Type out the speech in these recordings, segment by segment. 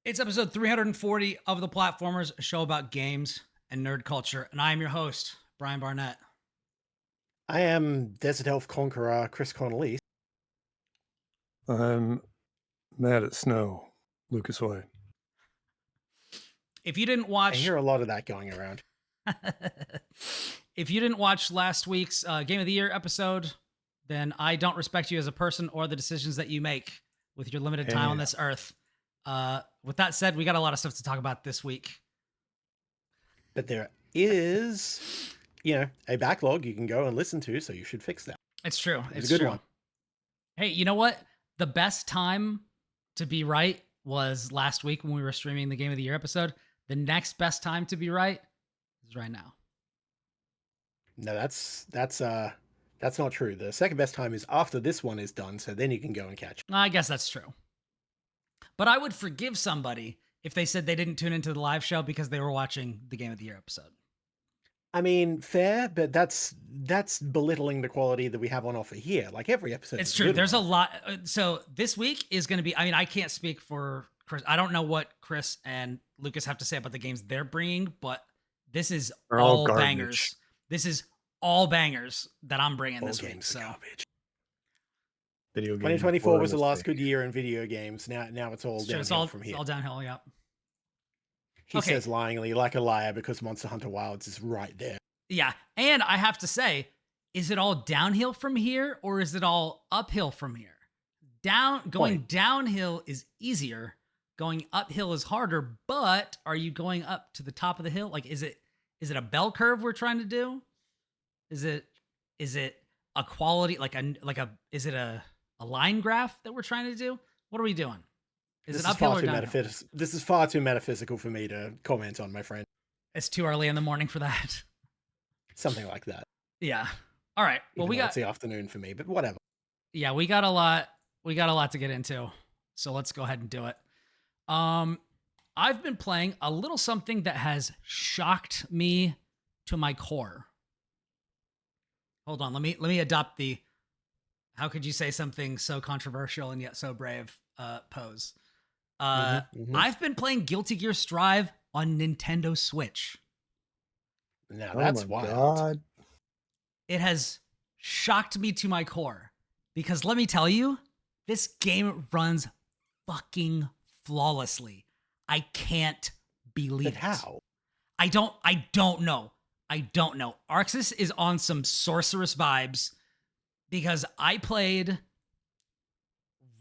It's episode 340 of The Platformers, a show about games and nerd culture. And I am your host, Brian Barnett. I am Desert Elf Conqueror Kris. I'm mad at snow, Lucas White. If you didn't I watch, hear a lot of that going around. if you didn't watch last week's Game of the Year episode, then I don't respect you as a person or the decisions that you make with your limited time on this earth. With that said, we got a lot of stuff to talk about this week. But there is, a backlog you can go and listen to, so you should fix that. It's true. It's a good one. Hey, you know what? The best time to be right was last week when we were streaming the Game of the Year episode. The next best time to be right is right now. No, that's not true. The second best time is after this one is done, so then you can go and catch it. I guess that's true. But I would forgive somebody if they said they didn't tune into the live show because they were watching the Game of the Year episode. I mean, fair, but that's belittling the quality that we have on offer here. Like every episode. It's true. There's a lot. So this week is going to be, I can't speak for Kris. I don't know what Kris and Lucas have to say about the games they're bringing, but this is all bangers. This is all bangers that I'm bringing this week. So garbage. Video 2024 was the last good year in video games. Now it's all downhill from here. It's all downhill, yeah. He says lyingly, like a liar, because Monster Hunter Wilds is right there. Yeah, and I have to say, is it all downhill from here, or is it all uphill from here? Going downhill is easier. Going uphill is harder, but are you going up to the top of the hill? Like, is it a bell curve we're trying to do? Is it a quality, is it a line graph that we're trying to do? What are we doing? Is it uphill or downhill? This is far too metaphysical for me to comment on, my friend. It's too early in the morning for that. Something like that. Yeah. All right. Well, it's the afternoon for me, but whatever. Yeah, we got a lot to get into. So let's go ahead and do it. I've been playing a little something that has shocked me to my core. Hold on, let me adopt the how could you say something so controversial and yet so brave pose. I've been playing Guilty Gear Strive on Nintendo Switch. Now that's wild. God. It has shocked me to my core because let me tell you, this game runs fucking flawlessly. I can't believe it. How? I don't know. Arxis is on some Sorcerous Vibes because I played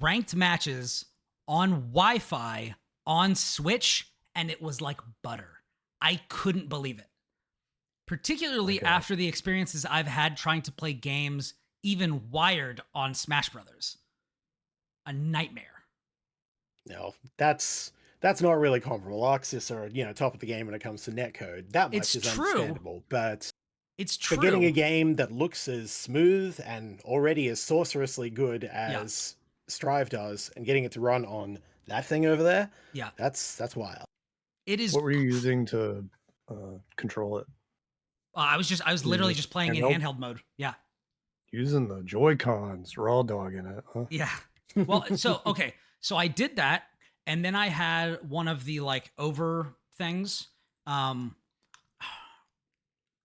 ranked matches on Wi-Fi on Switch and it was like butter. I couldn't believe it. Particularly after the experiences I've had trying to play games even wired on Smash Brothers. A nightmare. No, that's not really comparable. Arxis are, top of the game when it comes to netcode. That much is understandable, but it's true. But getting a game that looks as smooth and already as sorcerously good as Strive does, and getting it to run on that thing over there, that's wild. It is. What were you using to control it? I was literally just playing in handheld mode. Yeah. Using the Joy-Cons, raw dog in it, huh? Yeah. Well, so I did that, and then I had one of the over things.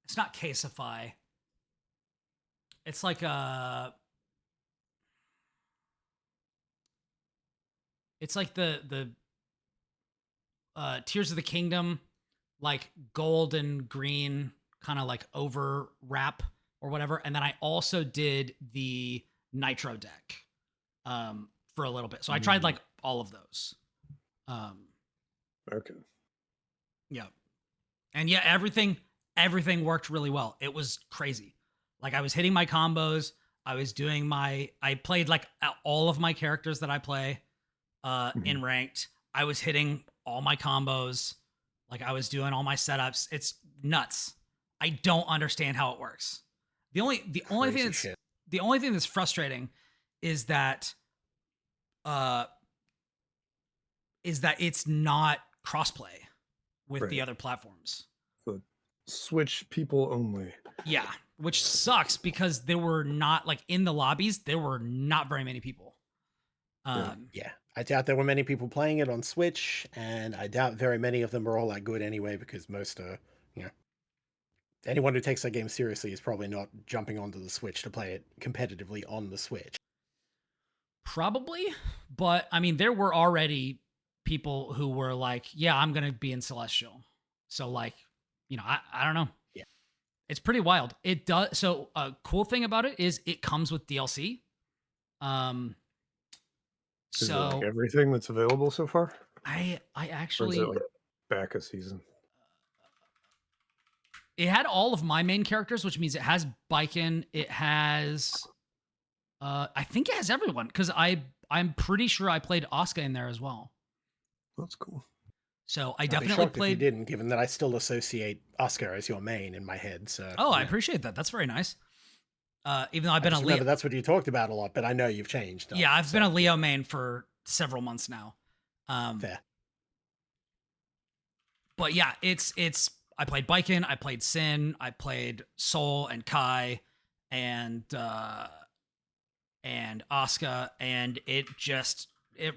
It's not Caseify. It's like it's like the Tears of the Kingdom, like gold and green kind of like over wrap or whatever. And then I also did the Nitro deck for a little bit. So I tried like all of those. Okay. Yeah. And yeah, everything worked really well. It was crazy. Like I was hitting my combos. I played like all of my characters that I play in ranked. I was hitting all my combos. Like I was doing all my setups. It's nuts. I don't understand how it works. The only thing that's frustrating is that it's not crossplay with the other platforms. So Switch people only. Yeah, which sucks because there were not in the lobbies, there were not very many people. Yeah. I doubt there were many people playing it on Switch, and I doubt very many of them are all that good anyway, because most are, you know, anyone who takes that game seriously is probably not jumping onto the Switch to play it competitively on the Switch. Probably, but I mean, there were already people who were like, "Yeah, I'm gonna be in Celestial." So, like, I don't know. Yeah. It's pretty wild. It does. So, a cool thing about it is it comes with DLC. Is it like So everything that's available so far? I Or is actually it like back a season? it had all of my main characters, which means it has Biken. It has, I think it has everyone because I'm pretty sure I played Asuka in there as well. That's cool. So I I'd be definitely shocked if you played. didn't, given that I still associate Asuka as your main in my head. So Oh, I yeah. appreciate that. That's very nice. Even though I've I been a just Leo. remember that's what you talked about a lot, but I know you've changed. Yeah, I've been so, a Leo main for several months now. fair. But yeah, it's I played Biken, I played Sin, I played Soul and Kai and Asuka, and it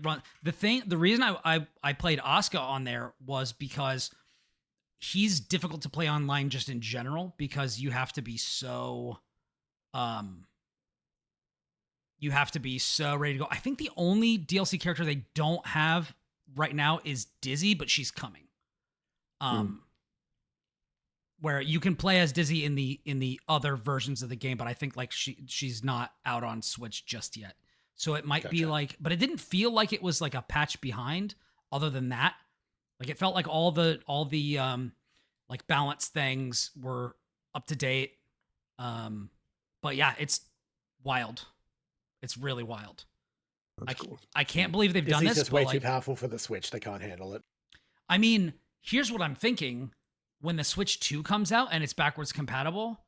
run the reason I played Asuka on there was because he's difficult to play online just in general because you have to be so ready to go. I think the only DLC character they don't have right now is Dizzy, but she's coming. Where you can play as Dizzy in the other versions of the game, but I think like she's not out on Switch just yet. So it might be like, but it didn't feel like it was like a patch behind. Other than that, like it felt like all the like balance things were up to date. But yeah, it's wild. It's really wild. Cool. I can't believe they've done this. It's just way too powerful for the Switch. They can't handle it. I mean, here's what I'm thinking. When the Switch 2 comes out and it's backwards compatible,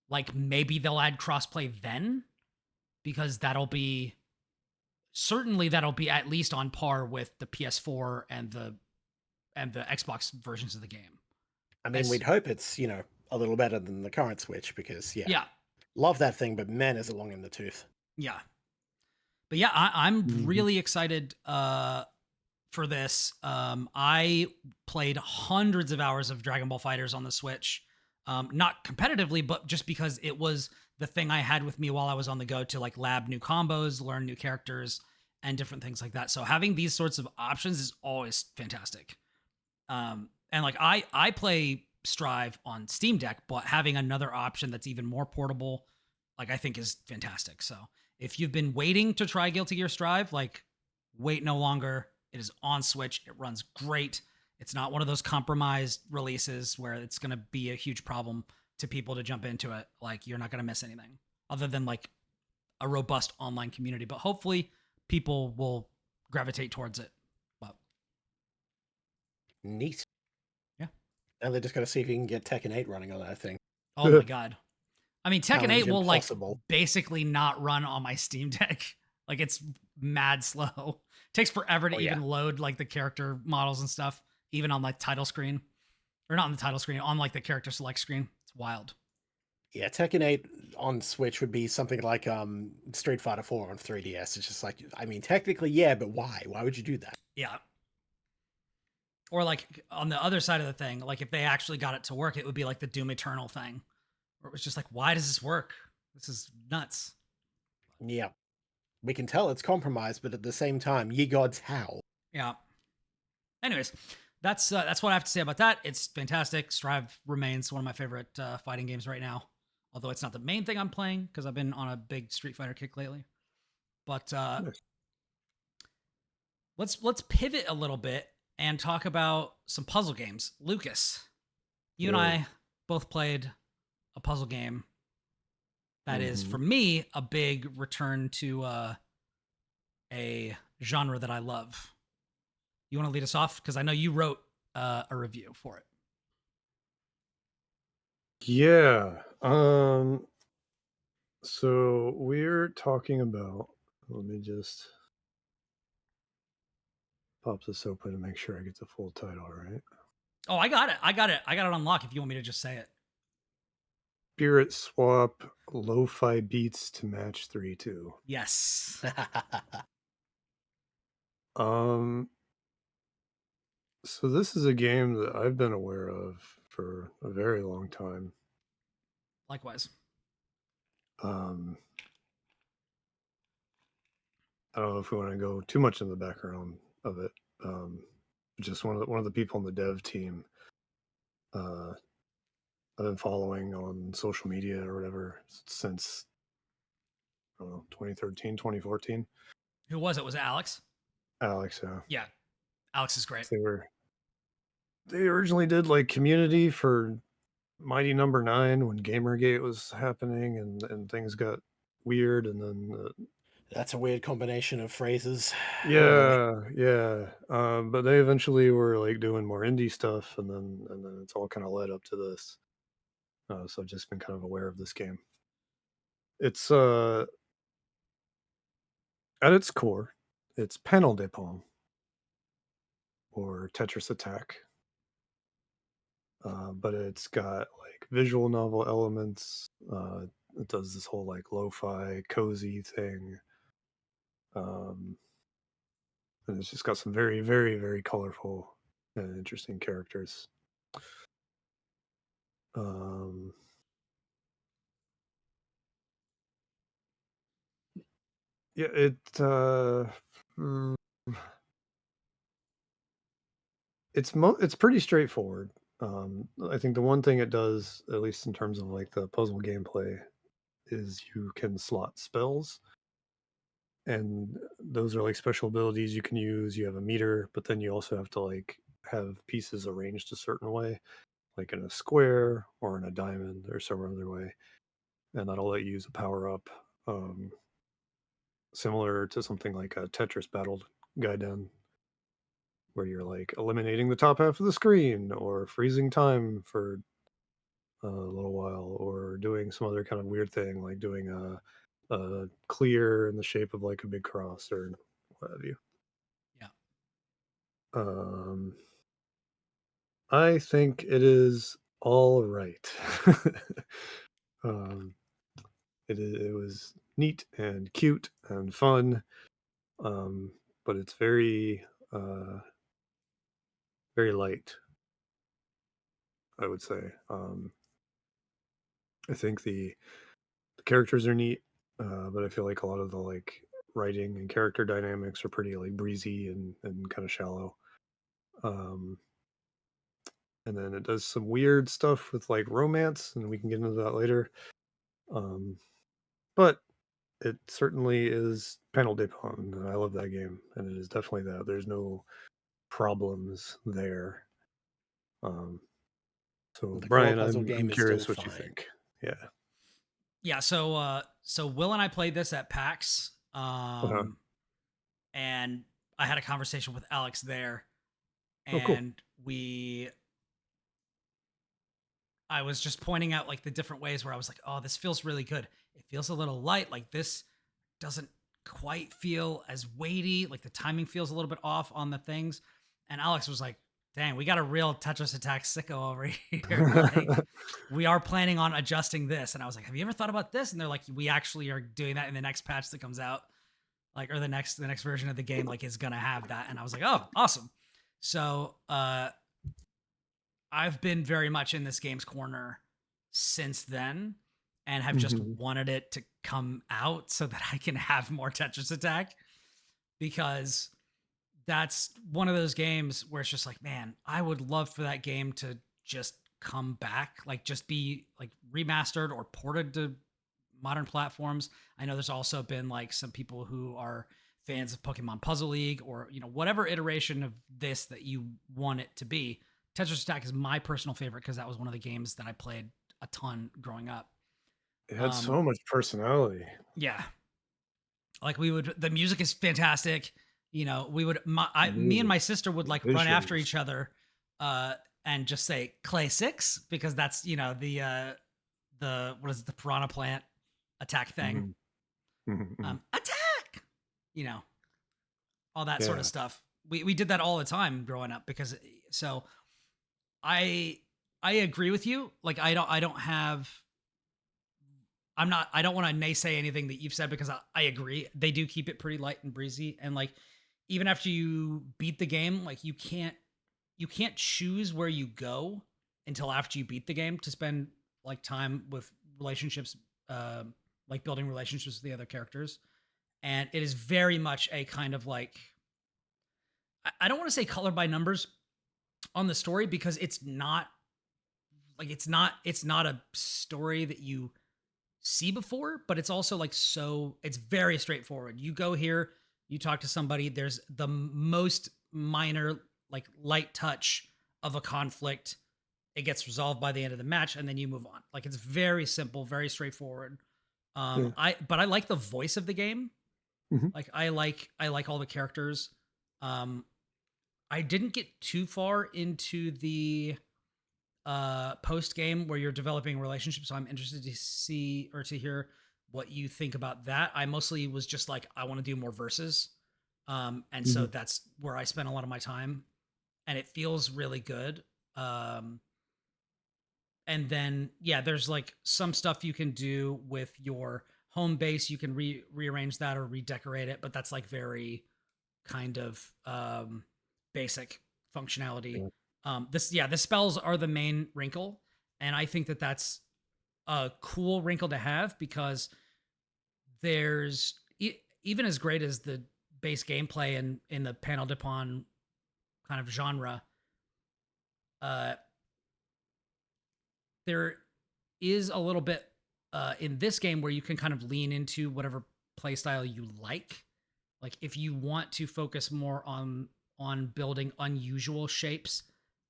like maybe they'll add crossplay then, because that'll be at least on par with the PS4 and the Xbox versions of the game. I mean, we'd hope it's, a little better than the current Switch because, yeah. Love that thing, but man, is it long in the tooth. Yeah. But yeah, I'm really excited for this. I played hundreds of hours of Dragon Ball Fighters on the Switch. Not competitively, but just because it was the thing I had with me while I was on the go to like lab new combos, learn new characters, and different things like that. So having these sorts of options is always fantastic. And like I play Strive on Steam Deck, but having another option that's even more portable, like I think is fantastic. So if you've been waiting to try Guilty Gear Strive, like wait no longer. It is on Switch. It runs great. It's not one of those compromised releases where it's going to be a huge problem to people to jump into it. Like you're not going to miss anything other than like a robust online community, but hopefully people will gravitate towards it. But neat. Yeah. And they're just going to see if you can get Tekken 8 running on that thing. Oh my God. I mean, Tekken 8 will impossible. like basically not run on my Steam Deck. Like it's mad slow. It takes forever to even load like the character models and stuff, even on like title screen. Or not on the title screen, on like the character select screen. It's wild. Yeah, Tekken 8 on Switch would be something like Street Fighter 4 on 3DS. It's just like, I mean, technically, yeah, but why? Why would you do that? Yeah. Or like on the other side of the thing, like if they actually got it to work, it would be like the Doom Eternal thing. Where it was just like, why does this work? This is nuts. Yeah. We can tell it's compromised, but at the same time, ye gods, how? Yeah. Anyways, that's what I have to say about that. It's fantastic. Strive remains one of my favorite fighting games right now. Although it's not the main thing I'm playing because I've been on a big Street Fighter kick lately. But nice. Let's pivot a little bit and talk about some puzzle games. Lucas, you and I both played a puzzle game that is, for me, a big return to a genre that I love. You want to lead us off? Because I know you wrote a review for it. Yeah. So we're talking about, let me just pop this open and make sure I get the full title, right? Oh, I got it. I got it on lock if you want me to just say it. Spirit swap lo-fi beats to match 3-2. Yes. Um, so this is a game that I've been aware of for a very long time. Likewise. Um, I don't know if we want to go too much in the background of it. Um, just one of the people on the dev team. Uh, I've been following on social media or whatever since I don't know 2013, 2014. Who was it? Was it Alex? Alex, Yeah, Alex is great. they originally did like community for Mighty Number Nine when Gamergate was happening and things got weird, and then That's a weird combination of phrases. Oh boy. yeah. But they eventually were like doing more indie stuff, and then it's all kind of led up to this. So I've just been kind of aware of this game. It's at its core, it's panel de palm or Tetris Attack. But it's got like visual novel elements. It does this whole like lo-fi cozy thing. And it's just got some very, very, very colorful and interesting characters. Um, yeah, mm, it's pretty straightforward. I think the one thing it does, at least in terms of like the puzzle gameplay, is you can slot spells, and those are like special abilities you can use. You have a meter, but then you also have to like have pieces arranged a certain way, like in a square or in a diamond or some other way, and that'll let you use a power up, similar to something like a Tetris Battle Gaiden, where you're like eliminating the top half of the screen or freezing time for a little while, or doing some other kind of weird thing like doing a clear in the shape of like a big cross or what have you. Yeah. Um, I think it is all right. um, it was neat and cute and fun, um, but it's very very light, I would say. I think the characters are neat, but I feel like a lot of the like writing and character dynamics are pretty like breezy and kind of shallow. Um, and then it does some weird stuff with like romance, and we can get into that later. Um, but it certainly is Panel de Pon, and I love that game, and it is definitely that. There's no problems there. Um, so The core Brian, puzzle I'm game is still curious what you fine. think. Yeah. Yeah, so Will and I played this at PAX. Uh-huh. And I had a conversation with Alex there, Oh, cool. and I was just pointing out like the different ways where I was like, "Oh, this feels really good. It feels a little light. Like this doesn't quite feel as weighty. Like the timing feels a little bit off on the things." And Alex was like, "Dang, we got a real Tetris Attack sicko over here. Like, we are planning on adjusting this." And I was like, "Have you ever thought about this?" And they're like, "We actually are doing that in the next patch that comes out, like, or the next version of the game, like, is gonna have that." And I was like, "Oh, awesome." So I've been very much in this game's corner since then, and have just Hmm. wanted it to come out so that I can have more Tetris Attack, because that's one of those games where it's just like, man, I would love for that game to just come back, like just be like remastered or ported to modern platforms. I know there's also been like some people who are fans of Pokemon Puzzle League, or whatever iteration of this that you want it to be. Tetris Attack is my personal favorite because that was one of the games that I played a ton growing up. It had Um, so much personality. yeah, like the music is fantastic. We would, The me and music, my sister would the like run after visuals. each other, uh, and just say Clay 6, because that's the what is it, the piranha plant attack thing. Mhm, mhm, mhm. Attack, you know, all that sort of Yeah. stuff. We did that all the time growing up, because so I I agree with you. Like, I don't have, I don't want to naysay anything that you've said, because I agree. They do keep it pretty light and breezy. And like, even after you beat the game, like you can't choose where you go until after you beat the game to spend like time with relationships, uh, like building relationships with the other characters. And it is very much a kind of like, I don't want to say color by numbers on the story, because it's not like it's not a story that you see before, but it's also like, so it's very straightforward. You go here, you talk to somebody, there's the most minor like light touch of a conflict, it gets resolved by the end of the match, and then you move on. Like, it's very simple, very straightforward. Yeah. I like the voice of the game. Mhm. Like, I like all the characters. I didn't get too far into the post game where you're developing relationships, so I'm interested to see or to hear what you think about that. I mostly was just like, I want to do more verses. And so Mhm. that's where I spent a lot of my time, and it feels really good. Um and then yeah, there's like some stuff you can do with your home base. You can rearrange that or redecorate it, but that's like very kind of basic functionality. Yeah. The spells are the main wrinkle, and I think that that's a cool wrinkle to have, because there's even as great as the base gameplay in the panel de pawn kind of genre, uh, there is a little bit in this game where you can kind of lean into whatever playstyle you like. Like, if you want to focus more on building unusual shapes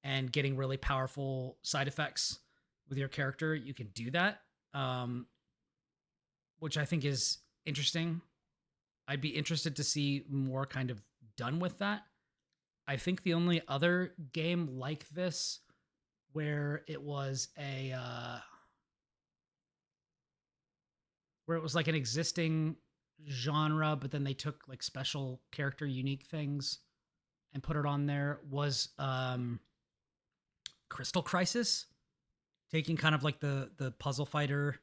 and getting really powerful side effects with your character, you can do that, which I think is interesting. I'd be interested to see more kind of done with that. I think the only other game like this where it was a where it was like an existing genre, but then they took like special character unique things and put it on there was Crystal Crisis, taking kind of like the puzzle fighter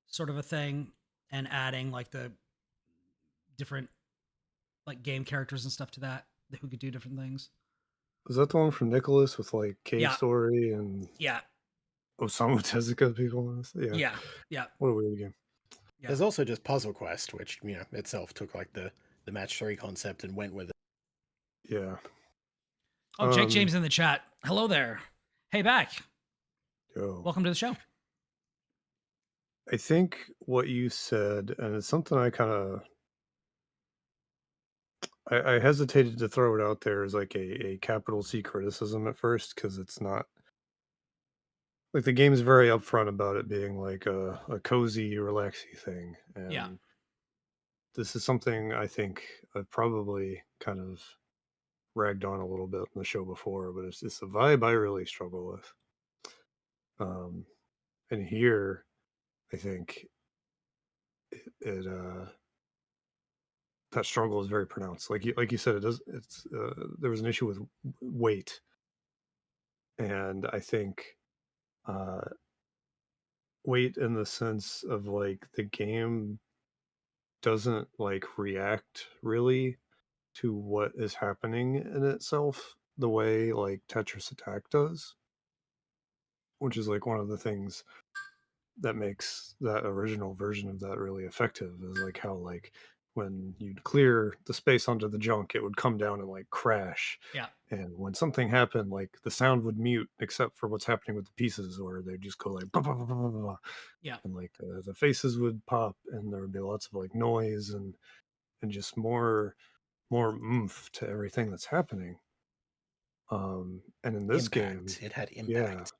sort of a thing and adding like the different like game characters and stuff to that who could do different things. Was that the one from Nicholas with like Cave Yeah, Story and yeah, Osamu Tezuka people in this? Yeah. yeah, yeah, What a weird game. yeah. There's also just Puzzle Quest, which itself took like the match 3 concept and went with it. Yeah. Oh, Jake James in the chat. Hello there. Hey, back. Yo. Welcome to the show. I think what you said, and it's something I kind of I hesitated to throw it out there as like a capital C criticism at first, because it's not like the game's very upfront about it being like a cozy, relaxy thing. Yeah, And this is something I think I've probably kind of ragged on a little bit in the show before, but it's a vibe I really struggle with. Um, and here, I think it that struggle is very pronounced. Like you said, it does. It's there was an issue with weight, and I think uh, weight in the sense of like the game doesn't like react really to what is happening in itself the way like Tetris Attack does, which is like one of the things that makes that original version of that really effective, is like how like when you'd clear the space onto the junk, it would come down and like crash. yeah, And when something happened, like the sound would mute except for what's happening with the pieces, or they'd just go like, "Bah, bah, bah, bah, bah, bah," yeah. and like the faces would pop, and there would be lots of like noise and just more oomph to everything that's happening. And in this game, Impact. It had yeah, impact.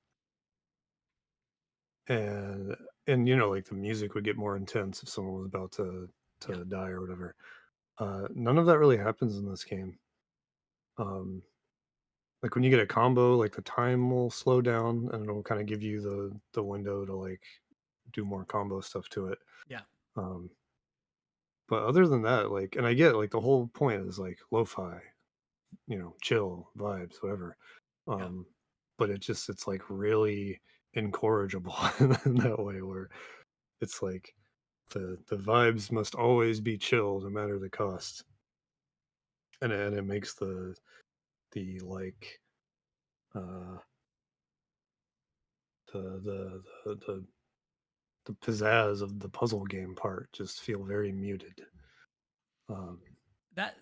and like the music would get more intense if someone was about to Yeah. die or whatever. None of that really happens in this game. Um, like when you get a combo, like the time will slow down and it'll kind of give you the window to like do more combo stuff to it. Yeah. Um, but other than that, like, and I get like the whole point is like lo-fi, chill vibes, whatever. Yeah. Um, but it's like really incorrigible in that way, where it's like the vibes must always be chill no matter the cost. and it makes the like uh the the pizzazz of the puzzle game part just feel very muted, um, That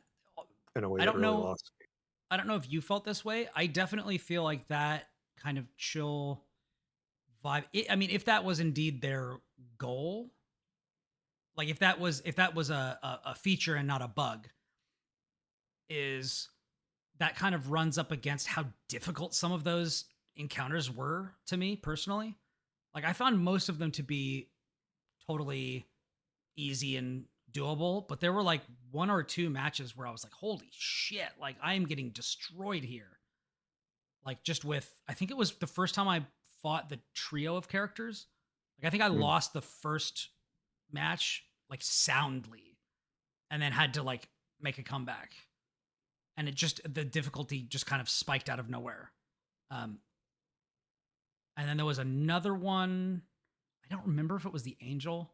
in a way I that don't really know. lost me. I don't know if you felt this way. I definitely feel like that kind of chill vibe. I mean, if that was indeed their goal, like if that was a feature and not a bug, is that kind of runs up against how difficult some of those encounters were to me personally. Like I found most of them to be totally easy and doable, but there were like one or two matches where I was like, holy shit, like I am getting destroyed here. Like just with, I think it was the first time I fought the trio of characters. Like I think I Mm. lost the first match like soundly and then had to like make a comeback. And it just, the difficulty just kind of spiked out of nowhere. Um, and then there was another one. I don't remember if it was the Angel,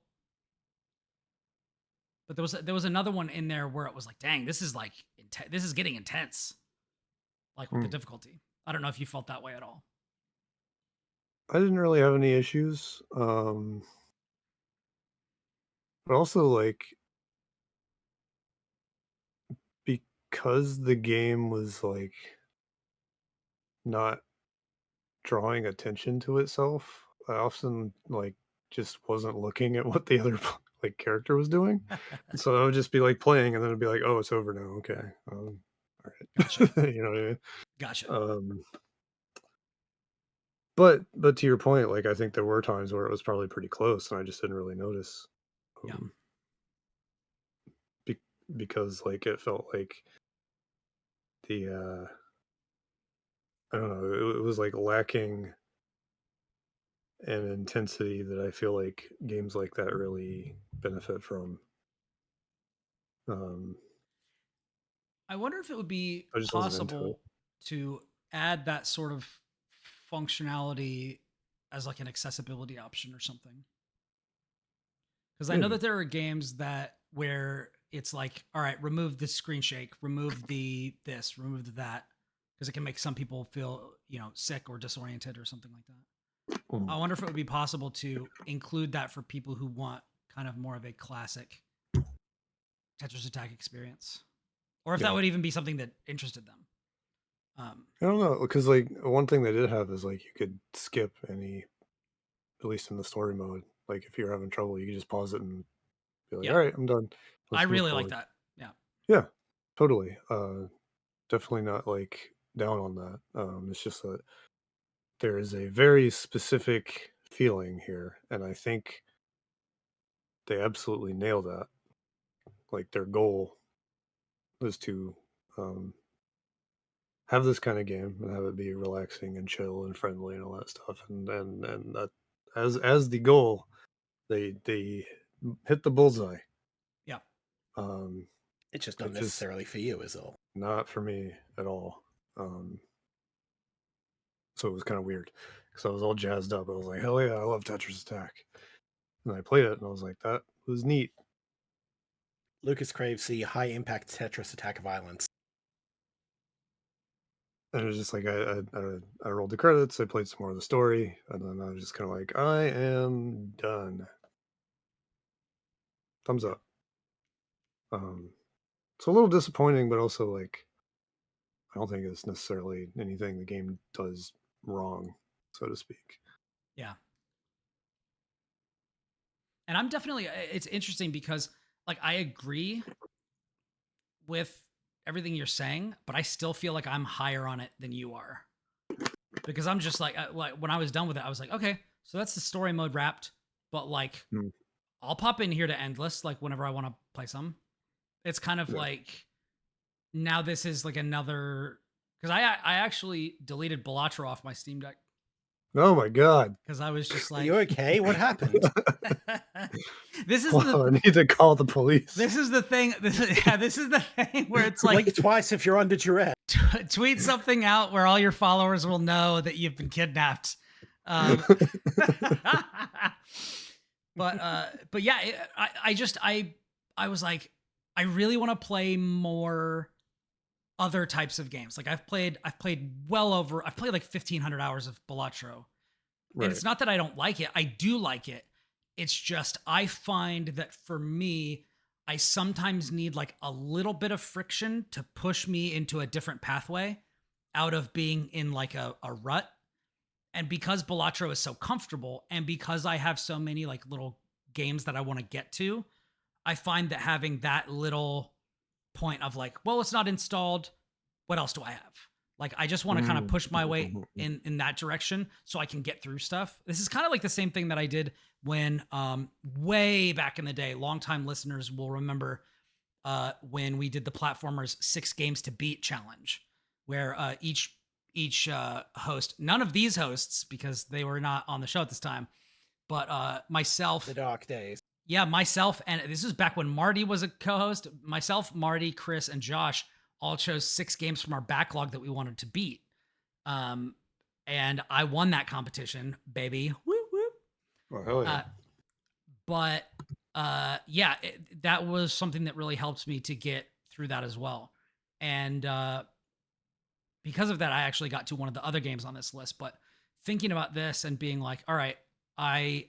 but there was another one in there where it was like, dang, this is like this is getting intense, like with the Mm. difficulty. I don't know if you felt that way at all. I didn't really have any issues, but also like because the game was like not drawing attention to itself, I often like just wasn't looking at what the other like character was doing. And so I would just be like playing and then it'd be like, oh, it's over now. Okay. All Gotcha. right. You know what I mean? Gotcha. Um, but to your point, like I think there were times where it was probably pretty close and I just didn't really notice. Yeah. Um, be, because like it felt like the I don't know, it was like lacking an intensity that I feel like games like that really benefit from. Um, I wonder if it would be I just wasn't into it. possible to add that sort of functionality as like an accessibility option or something. Because I know Maybe. that there are games that where it's like, all right, remove the screen shake, remove the this, remove the that, because it can make some people feel, sick or disoriented or something like that. Mm. I wonder if it would be possible to include that for people who want kind of more of a classic Tetris Attack experience, or if that Yeah. would even be something that interested them. I don't know, because like one thing they did have is like you could skip any, at least in the story mode. Like if you're having trouble, you could just pause it and be like, Yeah, "All right, I'm done. I Let's move really like forward." that. Yeah, Yeah, totally. Definitely not like down on that. It's just that there is a very specific feeling here, and I think they absolutely nail that. Like their goal is to um, have this kind of game and have it be relaxing and chill and friendly and all that stuff, and that as the goal, they hit the bullseye. yeah, Um, It's just not it just necessarily for you, is all. not for me at all. So it was kind of weird because I was all jazzed up. I was like, hell yeah, I love Tetris Attack. And I played it and I was like, that was neat. Lucas craves the high impact Tetris Attack violence. And it was just like I rolled the credits, I played some more of the story, and then I was just kind of like, I am done. Thumbs up. It's a little disappointing, but also like I don't think it's necessarily anything the game does wrong, so to speak. yeah. And I'm definitely. It's interesting because like I agree with everything you're saying, but I still feel like I'm higher on it than you are because I'm just like when I was done with it, I was like, okay, so that's the story mode wrapped, but like Hmm. I'll pop in here to Endless like whenever I want to play some. It's kind of Yeah. like now this is like another because I actually deleted Bellatra off my Steam Deck Oh my god. because I was just Are like, you okay? What happened? this is Well, I the need to call the police. this is the thing. This is the thing where it's like Blink twice if you're under duress. tweet something out where all your followers will know that you've been kidnapped. But yeah, I was like, I really want to play more other types of games. Like I've played like 1,500 hours of Balatro. And Right. it's not that I don't like it. I do like it. It's just I find that for me, I sometimes need like a little bit of friction to push me into a different pathway out of being in like a rut. And because Balatro is so comfortable and because I have so many like little games that I want to get to, I find that having that little point of like, well, it's not installed. What else do I have? Like, I just want to kind of push my way in that direction so I can get through stuff. This is kind of like the same thing that I did when way back in the day. Longtime listeners will remember when we did the platformers 6 games to beat challenge, where each host, none of these hosts because they were not on the show at this time, but myself, The dark days. yeah, myself, and this is back when Marty was a co-host. Myself, Marty, Kris, and Josh all chose 6 games from our backlog that we wanted to beat. And I won that competition, baby. Whoop whoop. Oh, hell yeah. But yeah, that was something that really helped me to get through that as well. And because of that, I actually got to one of the other games on this list. But thinking about this and being like, all right, I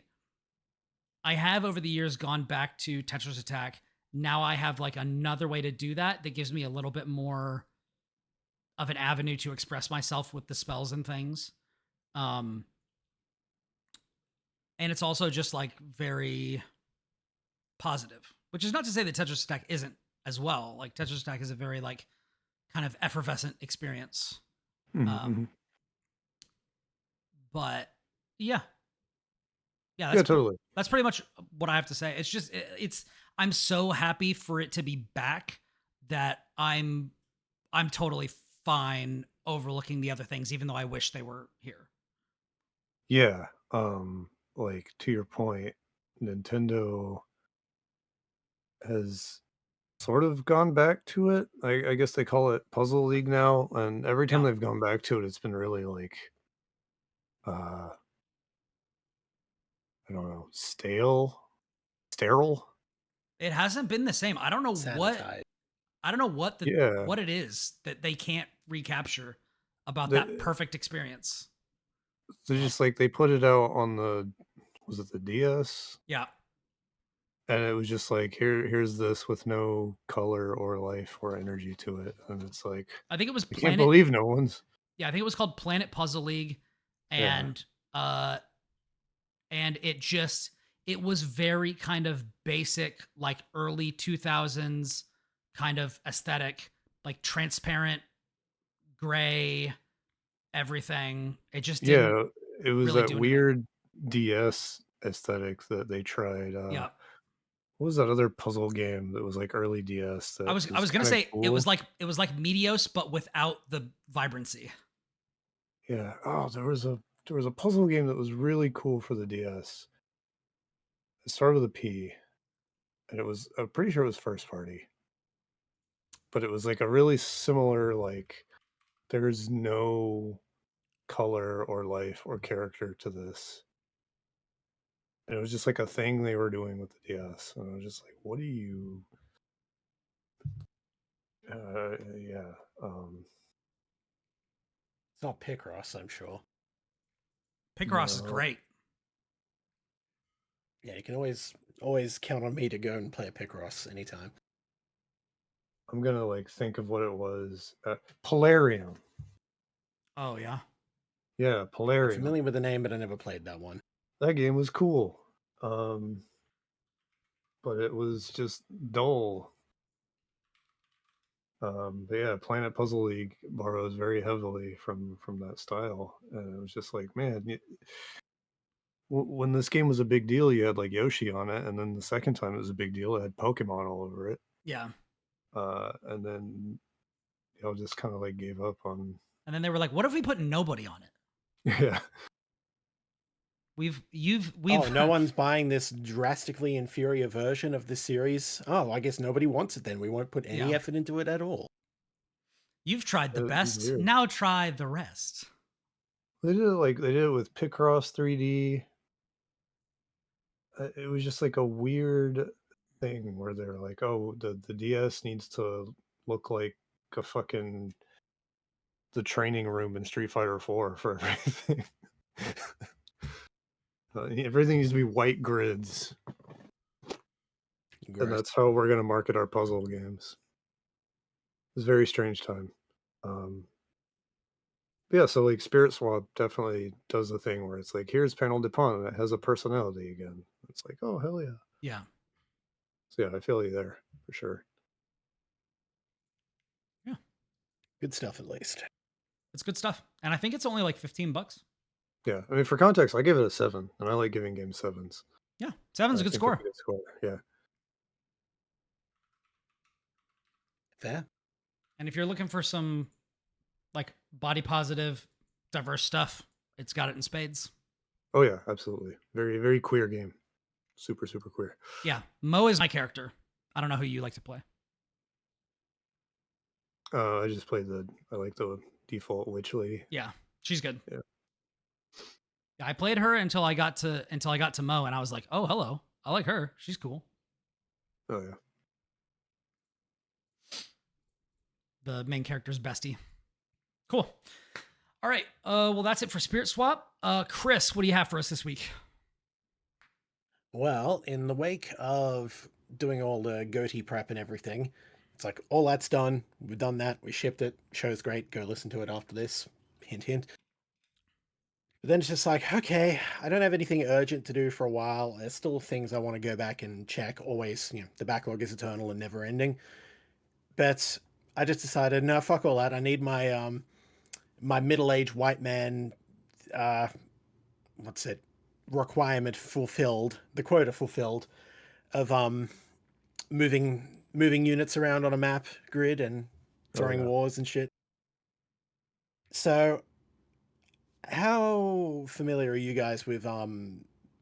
have over the years gone back to Tetris Attack. Now I have like another way to do that that gives me a little bit more of an avenue to express myself with the spells and things. And it's also just like very positive, which is not to say that Tetris Attack isn't as well. Like Tetris Attack is a very like kind of effervescent experience. But yeah. Yeah, Yeah, totally. That's pretty much what I have to say. It's just it's I'm so happy for it to be back that I'm totally fine overlooking the other things, even though I wish they were here. Yeah. Like to your point, Nintendo has sort of gone back to it. I guess they call it Puzzle League now, and every time Yeah. they've gone back to it, it's been really like, I don't know, sterile. It hasn't been the same. I don't know Sanitized. Yeah, what it is that they can't recapture about they, that perfect experience. they're just like they put it out on was it the DS? Yeah. And it was just like here's this with no color or life or energy to it, and it's like I think it was I can't Planet. believe no one's. Yeah, I think it was called Planet Puzzle League, Yeah. And it was very kind of basic, like early 2000s kind of aesthetic, like transparent gray everything. It just didn't Yeah, it was really that do anything. weird DS aesthetic that they tried. Yeah. What was that other puzzle game that was like early DS I that was was gonna kind of say cool? it was like Meteos, but without the vibrancy. Yeah. Oh, there was a puzzle game that was really cool for the DS. It started with a P, and I'm pretty sure it was first party, but it was like a really similar like there's no color or life or character to this. And it was just like a thing they were doing with the DS, and I was just like, "What do you?" Yeah. It's not Picross, I'm sure. Picross is No, great. Yeah, you can always count on me to go and play a Picross anytime. I'm gonna like think of what it was. Polarium. Oh yeah. Yeah, I'm Polarium. familiar with the name, but I never played that one. That game was cool, but it was just dull. But yeah, Planet Puzzle League borrows very heavily from that style, and it was just like, man, when this game was a big deal, you had like Yoshi on it, and then the second time it was a big deal, it had Pokemon all over it. Yeah. And then y'all just kind of like gave up on. And then they were like, what if we put nobody on it? Yeah. We've Oh, no one's buying this drastically inferior version of the series. Oh, I guess nobody wants it then. We won't put any Yeah. effort into it at all. You've tried the It was best. weird. Now try the rest. They did it with Picross 3D. It was just like a weird thing where they're like, oh, the DS needs to look like a fucking the training room in Street Fighter 4 for everything. Everything needs to be white grids, and Gross. that's how we're gonna market our puzzle games. It's a very strange time. Um, yeah, so like Spirit Swap definitely does the thing where it's like, here's Panel Dupont and it has a personality again. It's like, oh hell yeah. Yeah. So yeah, I feel you there for sure. Yeah. Good stuff, at least. It's good stuff. And I think it's only like $15. Yeah, I mean for context, I give it a 7, and I like giving games 7s. Yeah. 7's a I good think score. it's a good score. Yeah. Fair. And if you're looking for some like body positive, diverse stuff, it's got it in spades. Oh yeah, absolutely. Very, very queer game. Super, super queer. Yeah. Mo is my character. I don't know who you like to play. I just played I like the default witch lady. Yeah. She's good. Yeah. Yeah, I played her until I got to Mo, and I was like, oh, hello. I like her. She's cool. Oh yeah. The main character's bestie. Cool. All right. Well, that's it for Spirit Swap. Kris, what do you have for us this week? Well, in the wake of doing all the goatee prep and everything, it's like all that's done. We've done that. We shipped it. Show's great. Go listen to it after this. Hint, hint. But then it's just like, okay, I don't have anything urgent to do for a while. There's still things I want to go back and check. Always, the backlog is eternal and never ending. But I just decided, no, fuck all that. I need my my middle-aged white man what's it requirement fulfilled, the quota fulfilled of moving units around on a map grid and throwing wars and shit. So how familiar are you guys with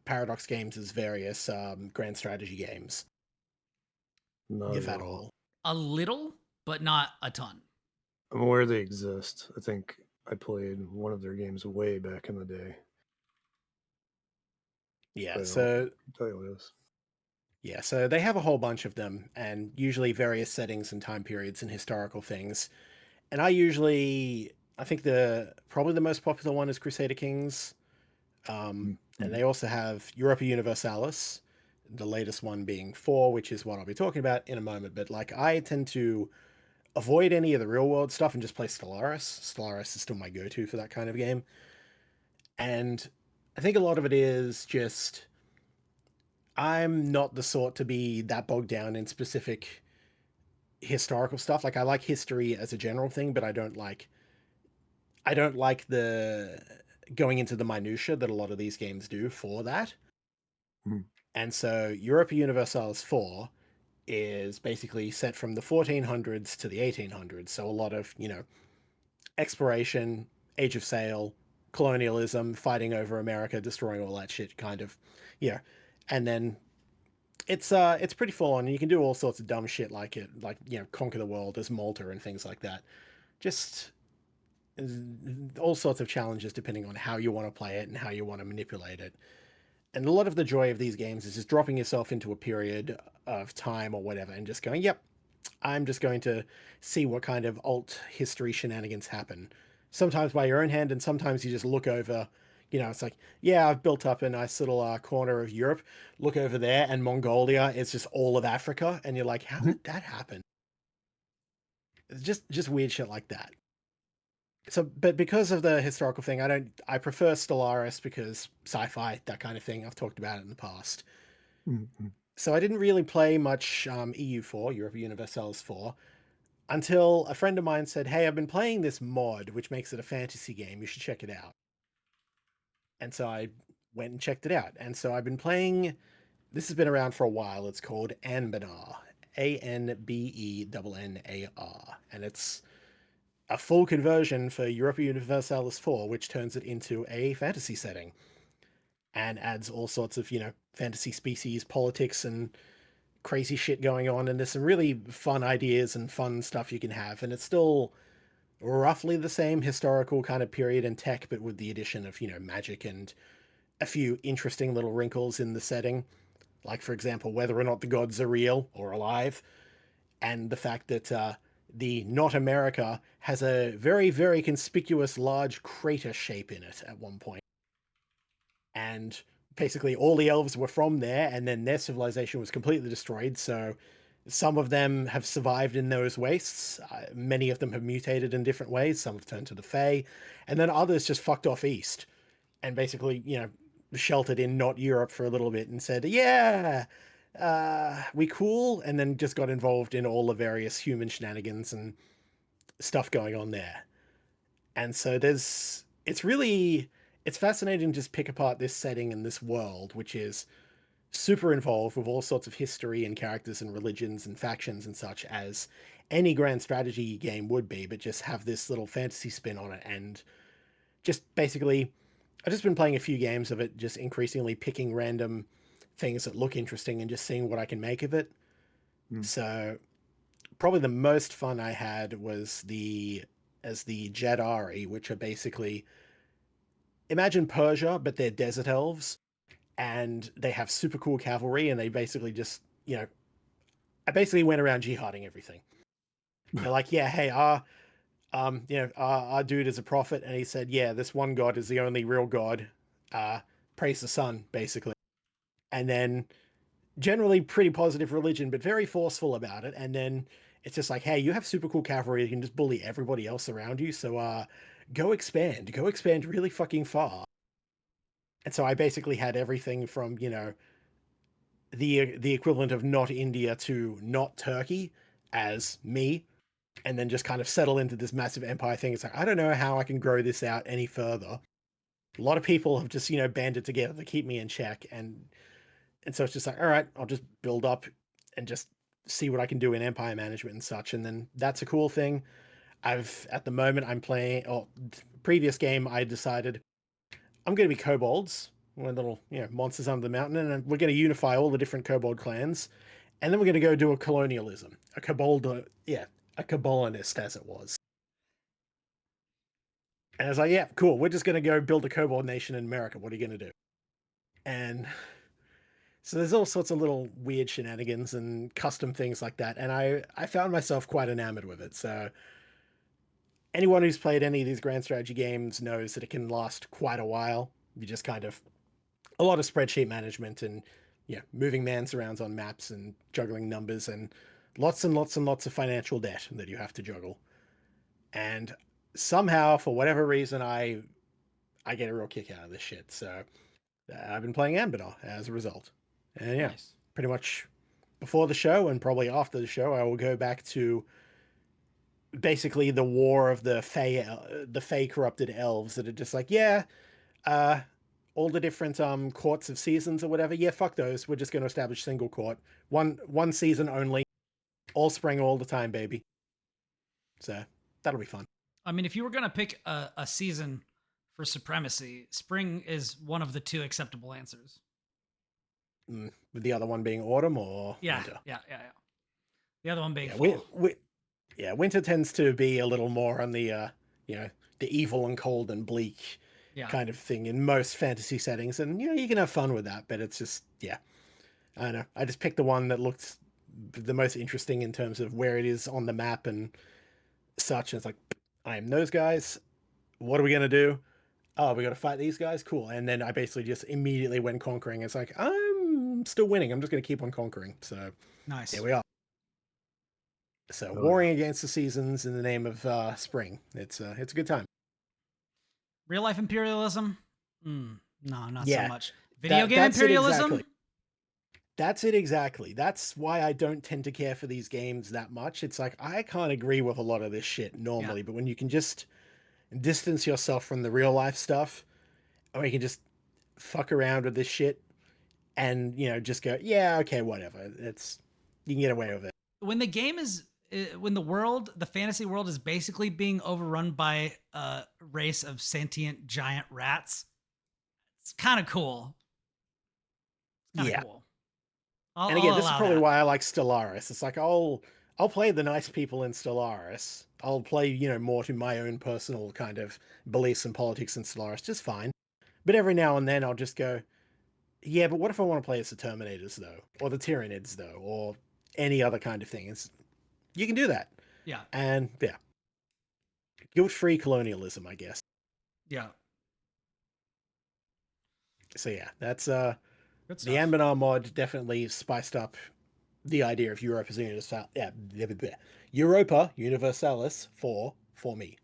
Paradox Games' various grand strategy games? Not If at at all. all. A little, but not a ton. I'm aware they exist. I think I played one of their games way back in the day. Yeah, But I so don't tell you what it is. yeah, so they have a whole bunch of them, and usually various settings and time periods and historical things. And I think probably the most popular one is Crusader Kings. And they also have Europa Universalis, the latest one being 4, which is what I'll be talking about in a moment. But like, I tend to avoid any of the real world stuff and just play Stellaris. Stellaris is still my go-to for that kind of game. And I think a lot of it is just I'm not the sort to be that bogged down in specific historical stuff. Like I like history as a general thing, but I don't like the going into the minutia that a lot of these games do for that. Mhm. And so Europa Universalis 4 is basically set from the 1400s to the 1800s. So a lot of, exploration, Age of Sail, colonialism, fighting over America, destroying all that shit kind of. Yeah. And then it's pretty full on, and you can do all sorts of dumb shit like conquer the world as Malta and things like that. Just all sorts of challenges depending on how you want to play it and how you want to manipulate it. And a lot of the joy of these games is just dropping yourself into a period of time or whatever and just going, yep, I'm just going to see what kind of alt history shenanigans happen. Sometimes by your own hand, and sometimes you just look over, it's like, yeah, I've built up a nice little corner of Europe. Look over there, and Mongolia is just all of Africa. And you're like, how did that happen? It's just weird shit like that. So, but because of the historical thing, I prefer Stellaris because sci-fi, that kind of thing. I've talked about it in the past. Mhm. So I didn't really play much EU4, Europa Universalis 4, until a friend of mine said, hey, I've been playing this mod, which makes it a fantasy game. You should check it out. And so I went and checked it out. And so I've been playing, this has been around for a while. It's called Anbennar, Anbennar. And it's a full conversion for Europa Universalis 4, which turns it into a fantasy setting and adds all sorts of, fantasy species, politics, and crazy shit going on. And there's some really fun ideas and fun stuff you can have. And it's still roughly the same historical kind of period and tech, but with the addition of, magic and a few interesting little wrinkles in the setting. Like, for example, whether or not the gods are real or alive, and the fact that the Not America has a very, very conspicuous large crater shape in it at one point. And basically all the elves were from there, and then their civilization was completely destroyed. So some of them have survived in those wastes. Many of them have mutated in different ways. Some have turned to the Fae, and then others just fucked off east and basically, sheltered in not Europe for a little bit and said, "Yeah, we cool," and then just got involved in all the various human shenanigans and stuff going on there. And so it's fascinating to just pick apart this setting and this world, which is super involved with all sorts of history and characters and religions and factions and such, as any grand strategy game would be, but just have this little fantasy spin on it. And just basically, I've just been playing a few games of it, just increasingly picking random things that look interesting and just seeing what I can make of it. So probably the most fun I had was the Jadari, which are basically, imagine Persia, but they're desert elves, and they have super cool cavalry, and they basically just, I basically went around jihading everything. They're like, yeah, hey, our dude is a prophet, and he said, yeah, this one god is the only real god. Praise the sun, basically. And then generally pretty positive religion, but very forceful about it. And then it's just like, hey, you have super cool cavalry, you can just bully everybody else around you. So go expand really fucking far. And so I basically had everything from, the equivalent of not India to not Turkey as me, and then just kind of settle into this massive empire thing. It's like, I don't know how I can grow this out any further. A lot of people have just, banded together to keep me in check. And so it's just like, all right, I'll just build up and just see what I can do in empire management and such. And then that's a cool thing. At the moment, I'm playing, previous game, I decided I'm going to be kobolds, one little, monsters under the mountain, and we're going to unify all the different kobold clans. And then we're going to go do a colonialism, a Cabolinist, as it was. And I was like, yeah, cool. We're just going to go build a kobold nation in America. What are you going to do? And so there's all sorts of little weird shenanigans and custom things like that. And I found myself quite enamored with it. So anyone who's played any of these grand strategy games knows that it can last quite a while. You just kind of, a lot of spreadsheet management and, moving mans around on maps and juggling numbers and lots and lots and lots of financial debt that you have to juggle. And somehow, for whatever reason, I get a real kick out of this shit. So I've been playing Anbennar as a result. And yeah, Nice. pretty much before the show and probably after the show, I will go back to basically the war of the Fey corrupted elves that are just like, yeah, all the different courts of seasons or whatever. Yeah, fuck those. We're just going to establish single court, one season only, all spring all the time, baby. So that'll be fun. I mean, if you were going to pick a season for supremacy, spring is one of the two acceptable answers. With the other one being autumn or winter? Yeah. The other one being fall. fall. Winter tends to be a little more on the the evil and cold and bleak kind of thing in most fantasy settings, and you can have fun with that, but it's just I don't know. I just picked the one that looked the most interesting in terms of where it is on the map and such. And it's like, I am those guys. What are we gonna do? Oh, we got to fight these guys. Cool. And then I basically just immediately went conquering. It's like, I'm still winning. I'm just gonna keep on conquering. So Nice. here we are. So warring against the seasons in the name of spring. It's a good time. Real life imperialism? No, not so much. Video game imperialism? That's it exactly. That's why I don't tend to care for these games that much. It's like, I can't agree with a lot of this shit normally, but when you can just distance yourself from the real life stuff, or you can just fuck around with this shit and, just go, yeah, okay, whatever. You can get away with it. When the game is, when the fantasy world is basically being overrun by a race of sentient giant rats, it's kind of cool. Cool. And again, this is probably why I like Stellaris. It's like, I'll play the nice people in Stellaris. I'll play, more to my own personal kind of beliefs and politics in Stellaris, just fine. But every now and then I'll just go, yeah, but what if I want to play as the Terminators, though? Or the Tyranids, though? Or any other kind of thing? You can do that. Yeah. And yeah, guilt-free colonialism, I guess. Yeah. So yeah, that's Good the stuff. Anbennar mod definitely spiced up the idea of Europa Universalis. Yeah, Europa Universalis for me.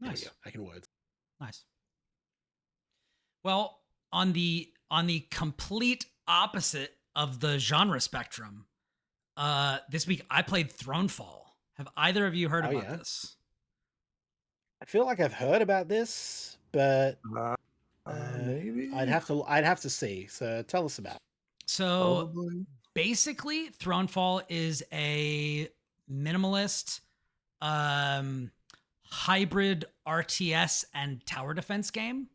There we go. Nice. Making words. Nice. Well, on the complete opposite of the genre spectrum, this week I played Thronefall. Have either of you heard Oh about yeah, this? I feel like I've heard about this, but Maybe, I'd have to see. So tell us about it. So probably. basically, Thronefall is a minimalist um hybrid RTS and tower defense game.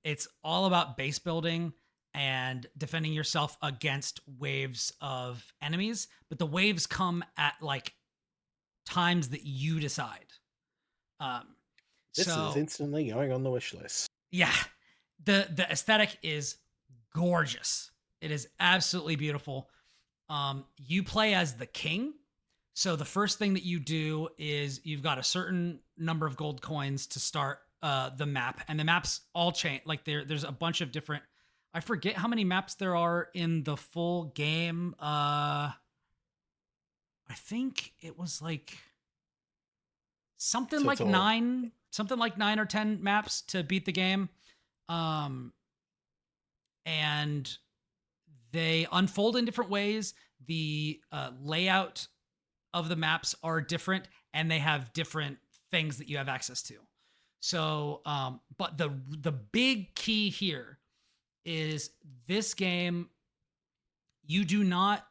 It's all about base building and defending yourself against waves of enemies, but the waves come at like times that you decide. Um, This is so instantly going on the wish list. yeah, the aesthetic is gorgeous. It is absolutely beautiful. You play as the king. So the first thing that you do is you've got a certain number of gold coins to start the map, and the maps all change. Like there's a bunch of different. I forget how many maps there are in the full game. I think it was like So it's all something like 9 or 10 maps to beat the game. Um, and they unfold in different ways. The layout of the maps are different, and they have different things that you have access to. So, but the big key here is this game, you do not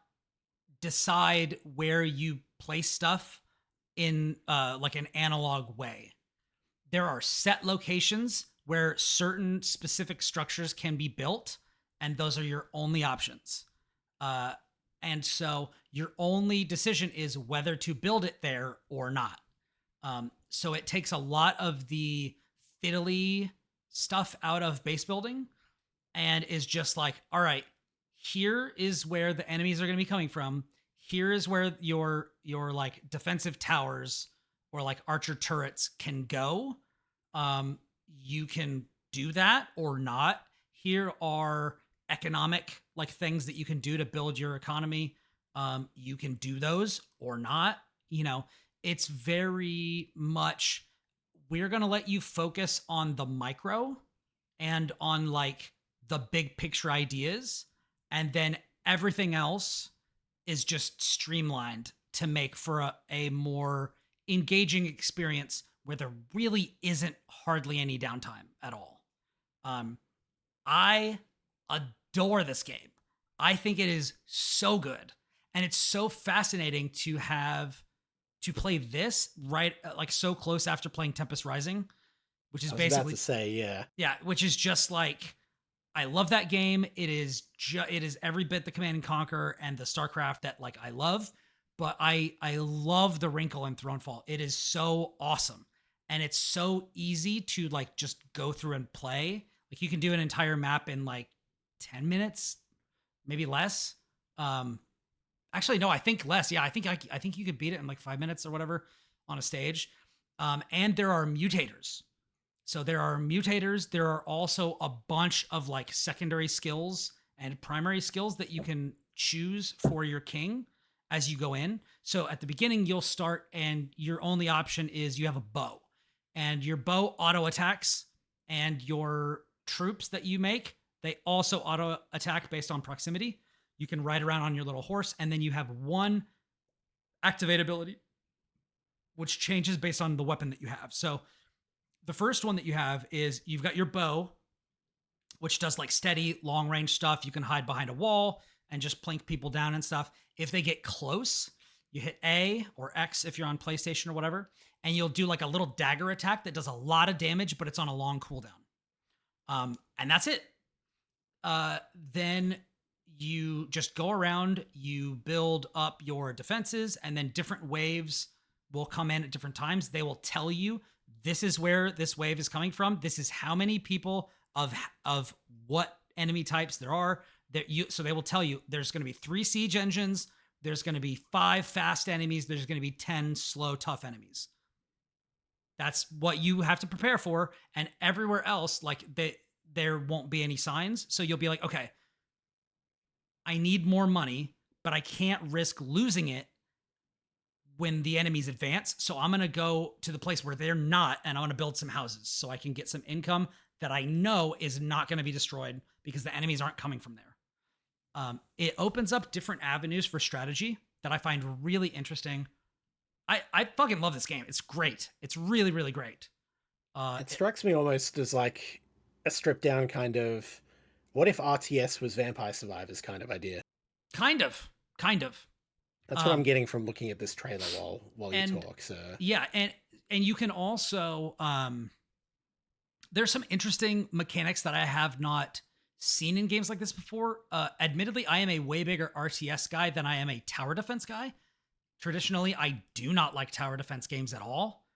decide where you place stuff in like an analog way. There are set locations where certain specific structures can be built, and those are your only options. And so your only decision is whether to build it there or not. So it takes a lot of the fiddly stuff out of base building and is just like, all right, here is where the enemies are going to be coming from. Here is where your like defensive towers or like archer turrets can go. You can do that or not. Here are economic like things that you can do to build your economy. You can do those or not. You know, it's very much, we're going to let you focus on the micro and on like the big picture ideas, and then everything else is just streamlined to make for a more engaging experience where there really isn't hardly any downtime at all. I adore this game. I think it is so good, and it's so fascinating to have to play this right like so close after playing Tempest Rising, which is I was about basically to say, yeah. which is just like, I love that game. It is it is every bit the Command and Conquer and the StarCraft that like I love, but I love the wrinkle in Thronefall. It is so awesome, and it's so easy to like just go through and play. Like you can do an entire map in like 10 minutes, maybe less. Actually, no, I think less. Yeah, I think you could beat it in like 5 minutes or whatever on a stage. And there are mutators. So there are mutators. There are also a bunch of like secondary skills and primary skills that you can choose for your king as you go in. So at the beginning, you'll start and your only option is you have a bow, and your bow auto attacks, and your troops that you make, they also auto attack based on proximity. You can ride around on your little horse, and then you have one activate ability, which changes based on the weapon that you have. So the first one that you have is you've got your bow, which does like steady long range stuff. You can hide behind a wall and just plink people down and stuff. If they get close, you hit A or X if you're on PlayStation or whatever, and you'll do like a little dagger attack that does a lot of damage, but it's on a long cooldown. And that's it. Then you just go around, you build up your defenses, and then different waves will come in at different times. They will tell you this is where this wave is coming from. This is how many people of what enemy types there are. So they will tell you there's going to be 3 siege engines, there's going to be 5 fast enemies, there's going to be 10 slow, tough enemies. That's what you have to prepare for. And everywhere else, like there won't be any signs. So you'll be like, okay, I need more money, but I can't risk losing it when the enemies advance. So I'm going to go to the place where they're not, and I want to build some houses so I can get some income that I know is not going to be destroyed because the enemies aren't coming from there. It opens up different avenues for strategy that I find really interesting. I fucking love this game. It's great. It's really, really great. It strikes me almost as like a stripped down kind of, what if RTS was Vampire Survivors kind of idea. Kind of. That's what I'm getting from looking at this trailer while you talk. So yeah, and you can also there's some interesting mechanics that I have not seen in games like this before. Admittedly, I am a way bigger RTS guy than I am a tower defense guy. Traditionally, I do not like tower defense games at all.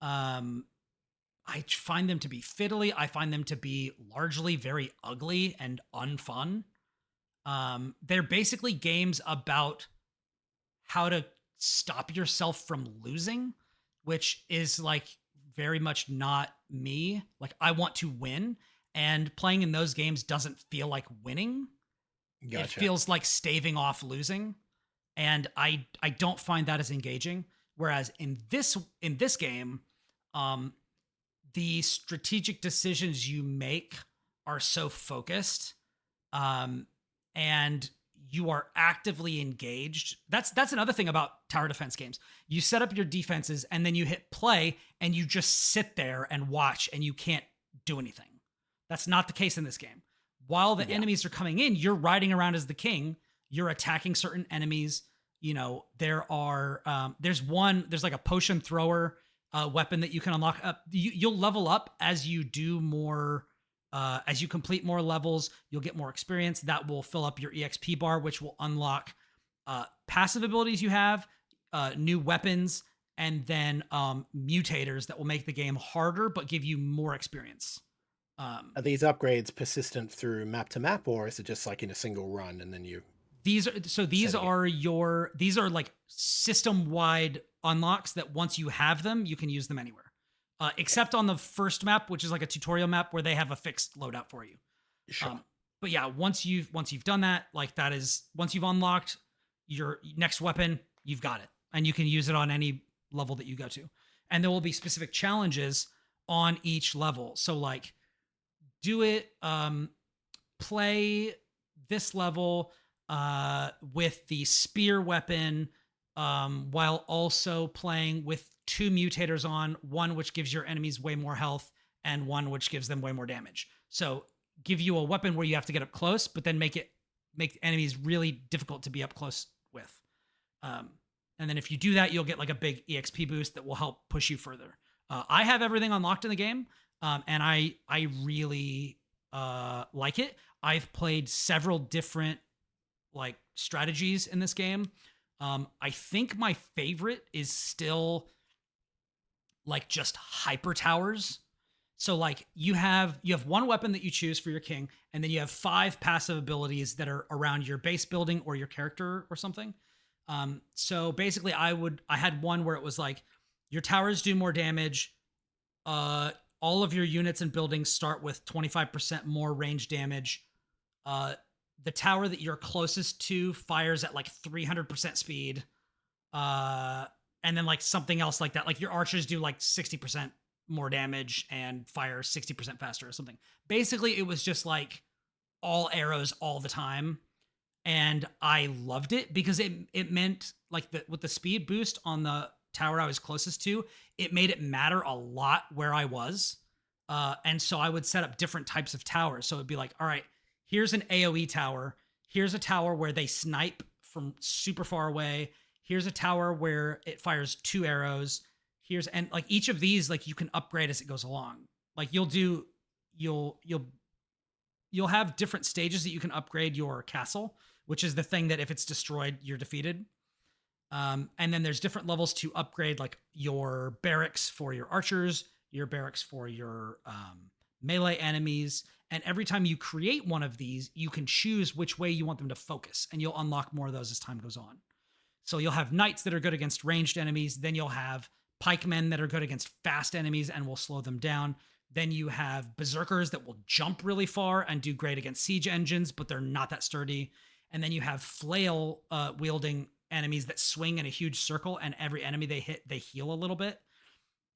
I find them to be fiddly. I find them to be largely very ugly and unfun. They're basically games about how to stop yourself from losing, which is like very much not me. Like I want to win, and playing in those games doesn't feel like winning. Gotcha. It feels like staving off losing. And I don't find that as engaging. Whereas in this game, the strategic decisions you make are so focused, and you are actively engaged. That's another thing about tower defense games. You set up your defenses and then you hit play and you just sit there and watch and you can't do anything. That's not the case in this game. While the enemies are coming in, you're riding around as the king. You're attacking certain enemies. You know, there's like a potion thrower weapon that you can unlock. You'll level up as you do more, as you complete more levels. You'll get more experience. That will fill up your EXP bar, which will unlock passive abilities you have, new weapons, and then mutators that will make the game harder but give you more experience. Are these upgrades persistent through map to map, or is it just like in a single run and then you? These are like system-wide unlocks that once you have them, you can use them anywhere. Except on the first map, which is like a tutorial map where they have a fixed loadout for you. Sure. But yeah, once you've done that, like that is once you've unlocked your next weapon, you've got it. And you can use it on any level that you go to. And there will be specific challenges on each level. So like play this level with the spear weapon, while also playing with 2 mutators on, one which gives your enemies way more health and one which gives them way more damage. So give you a weapon where you have to get up close, but then make enemies really difficult to be up close with. And then if you do that, you'll get like a big EXP boost that will help push you further. I have everything unlocked in the game, and I really like it. I've played several different like strategies in this game. I think my favorite is still like just hyper towers. So like you have one weapon that you choose for your king, and then you have 5 passive abilities that are around your base building or your character or something. So basically I had one where it was like your towers do more damage. All of your units and buildings start with 25% more range damage. The tower that you're closest to fires at like 300% speed. And then like something else like that. Like your archers do like 60% more damage and fire 60% faster or something. Basically, it was just like all arrows all the time. And I loved it because it meant like with the speed boost on the tower I was closest to, it made it matter a lot where I was. And so I would set up different types of towers. So it'd be like, all right, here's an AoE tower. Here's a tower where they snipe from super far away. Here's a tower where it fires 2 arrows. And like each of these, like you can upgrade as it goes along. Like you'll have different stages that you can upgrade your castle, which is the thing that if it's destroyed, you're defeated. And then there's different levels to upgrade, like your barracks for your archers, your barracks for your melee enemies. And every time you create one of these, you can choose which way you want them to focus, and you'll unlock more of those as time goes on. So you'll have knights that are good against ranged enemies. Then you'll have pikemen that are good against fast enemies and will slow them down. Then you have berserkers that will jump really far and do great against siege engines, but they're not that sturdy. And then you have flail wielding enemies that swing in a huge circle, and every enemy they hit, they heal a little bit.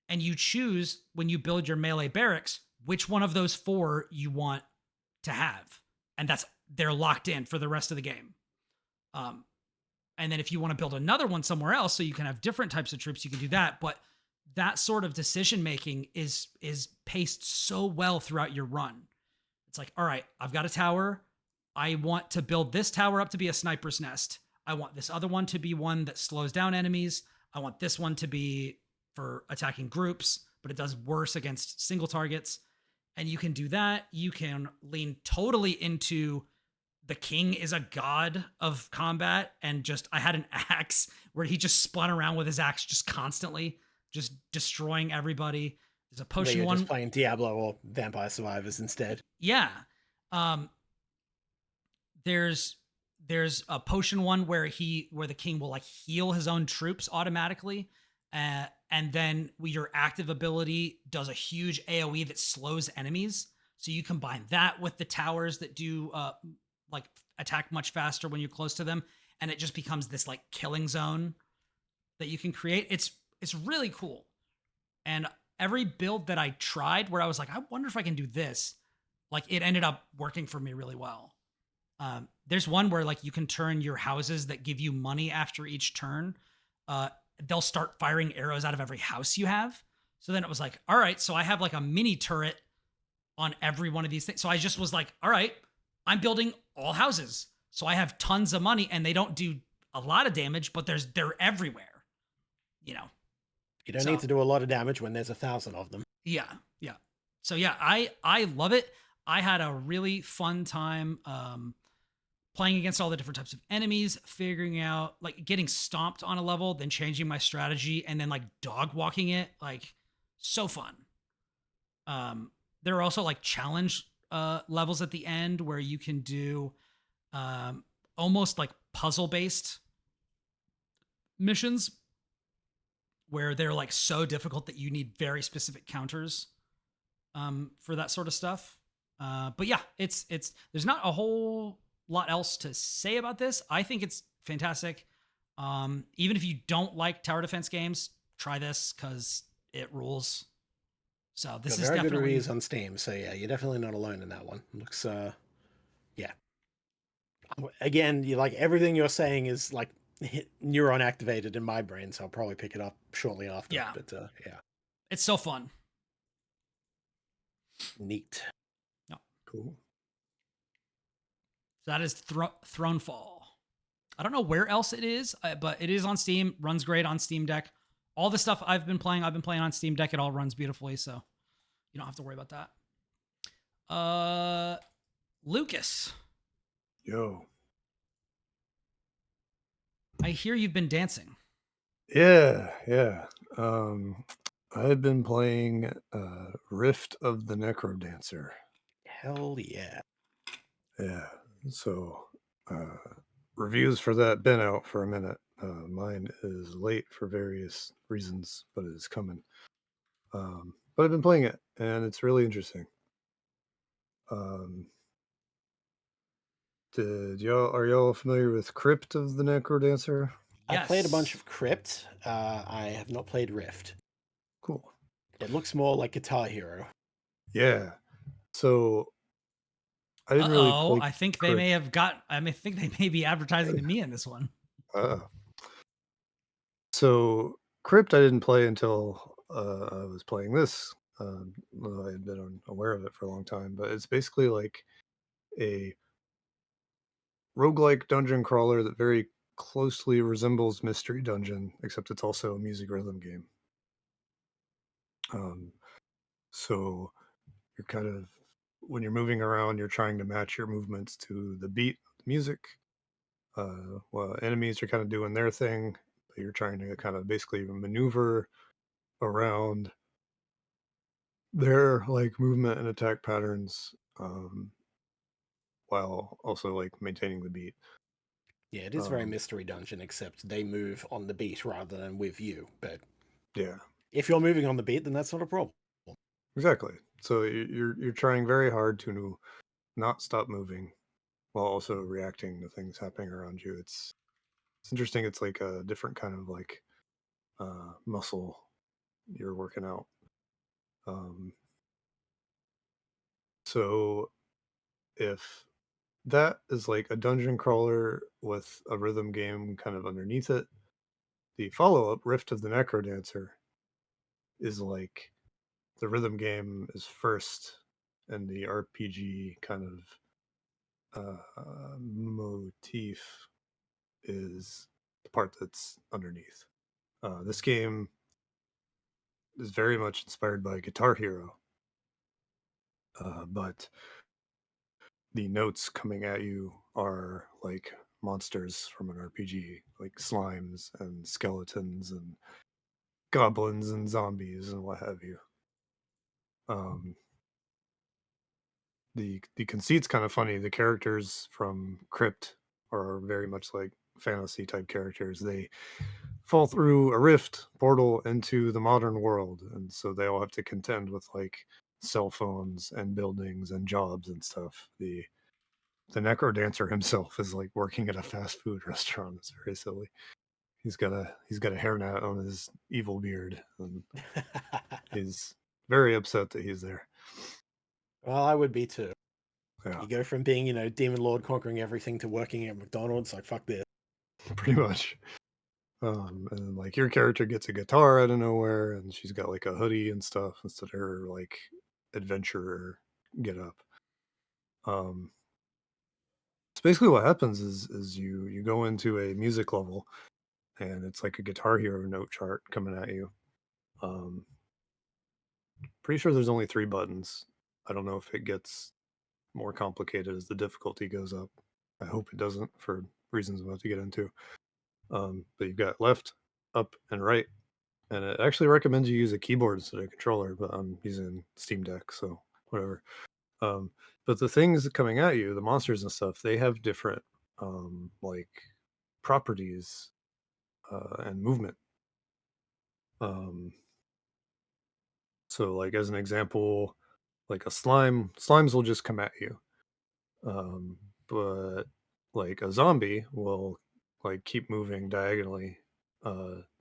And you choose when you build your melee barracks which one of those four you want to have, and they're locked in for the rest of the game. And then if you want to build another one somewhere else so you can have different types of troops, you can do that. But that sort of decision making is paced so well throughout your run. It's like, all right, I've got a tower. I want to build this tower up to be a sniper's nest. I want this other one to be one that slows down enemies. I want this one to be for attacking groups, but it does worse against single targets. And you can do that. You can lean totally into the king is a god of combat, and just I had an axe where he just spun around with his axe just constantly, just destroying everybody. There's a potion You're one. just playing Diablo or Vampire Survivors instead. Yeah. There's a potion one where the king will like heal his own troops automatically. And then your active ability does a huge AoE that slows enemies. So you combine that with the towers that do like attack much faster when you're close to them, and it just becomes this like killing zone that you can create. It's really cool. And every build that I tried where I was like, I wonder if I can do this, like it ended up working for me really well. There's one where like you can turn your houses that give you money after each turn. They'll start firing arrows out of every house you have. So then it was like, all right, so I have like a mini turret on every one of these things. So I just was like, all right, I'm building all houses. So I have tons of money, and they don't do a lot of damage, but they're everywhere. You don't need to do a lot of damage when there's 1,000 of them. Yeah. So yeah, I love it. I had a really fun time playing against all the different types of enemies, figuring out like getting stomped on a level, then changing my strategy, and then like dog walking it. Like so fun. There are also like challenge levels at the end where you can do almost like puzzle based missions where they're like so difficult that you need very specific counters for that sort of stuff. But yeah, it's there's not a whole lot else to say about this. I think it's fantastic. Even if you don't like tower defense games, try this because it rules. So this is very definitely good reviews on Steam. So yeah, you're definitely not alone in that one. Looks yeah. Again, you like everything you're saying is like neuron activated in my brain, so I'll probably pick it up shortly after. Yeah. But yeah. It's so fun. Neat. Yeah. Cool. So that is Thronefall. I don't know where else it is, but it is on Steam. Runs great on Steam Deck. All the stuff I've been playing on Steam Deck. It all runs beautifully, so you don't have to worry about that. Lucas. Yo. I hear you've been dancing. Yeah. I had been playing Rift of the Necrodancer. Hell yeah. Yeah. So reviews for that been out for a minute. Mine is late for various reasons, but it is coming. But I've been playing it, and it's really interesting. Are y'all familiar with Crypt of the Necrodancer? I played a bunch Yes. of Crypt. I have not played Rift. Cool. It looks more like Guitar Hero. Yeah. So I didn't really play I think they Crypt. may have got. I think they may be advertising to me in this one. So Crypt I didn't play until I was playing this. Well, I had been aware of it for a long time, but it's basically like a roguelike dungeon crawler that very closely resembles Mystery Dungeon, except it's also a music rhythm game. So you're kind of, when you're moving around, you're trying to match your movements to the beat of the music. Well, enemies are kind of doing their thing, but you're trying to kind of basically maneuver around their like movement and attack patterns while also like maintaining the beat. Yeah, it is very mystery dungeon, except they move on the beat rather than with you. But Yeah, if you're moving on the beat, then that's not a problem. exactly. So you're trying very hard to not stop moving while also reacting to things happening around you. It's interesting. It's like a different kind of like muscle you're working out. Um, so if that is like a dungeon crawler with a rhythm game kind of underneath it, the follow up, Rift of the Necrodancer, is like the rhythm game is first, and the RPG kind of motif is the part that's underneath. This game is very much inspired by Guitar Hero, but the notes coming at you are like monsters from an RPG, like slimes and skeletons and goblins and zombies and what have you. Um, the conceit's kind of funny. The characters from Crypt are very much like fantasy type characters. They fall through a rift portal into the modern world, and so they all have to contend with like cell phones and buildings and jobs and stuff. The Necrodancer himself is like working at a fast food restaurant. It's very silly. He's got a hairnet on his evil beard, and he's very upset that he's there. Well, I would be too. Yeah, You go from being, Demon Lord conquering everything to working at McDonald's, like, fuck this. pretty much. And like your character gets a guitar out of nowhere, and she's got like a hoodie and stuff instead of her like adventurer get up. Um, so basically, what happens is you go into a music level, and it's like a Guitar Hero note chart coming at you. Um, Pretty sure there's only 3 buttons. I don't know if it gets more complicated as the difficulty goes up. I hope it doesn't for reasons I'm about to get into. But you've got left, up, and right. And it actually recommends you use a keyboard instead of a controller, but I'm using Steam Deck, so whatever. Um, but the things coming at you, the monsters and stuff, they have different like properties and movement. Um, so like as an example, like a slimes will just come at you. But like a zombie will like keep moving diagonally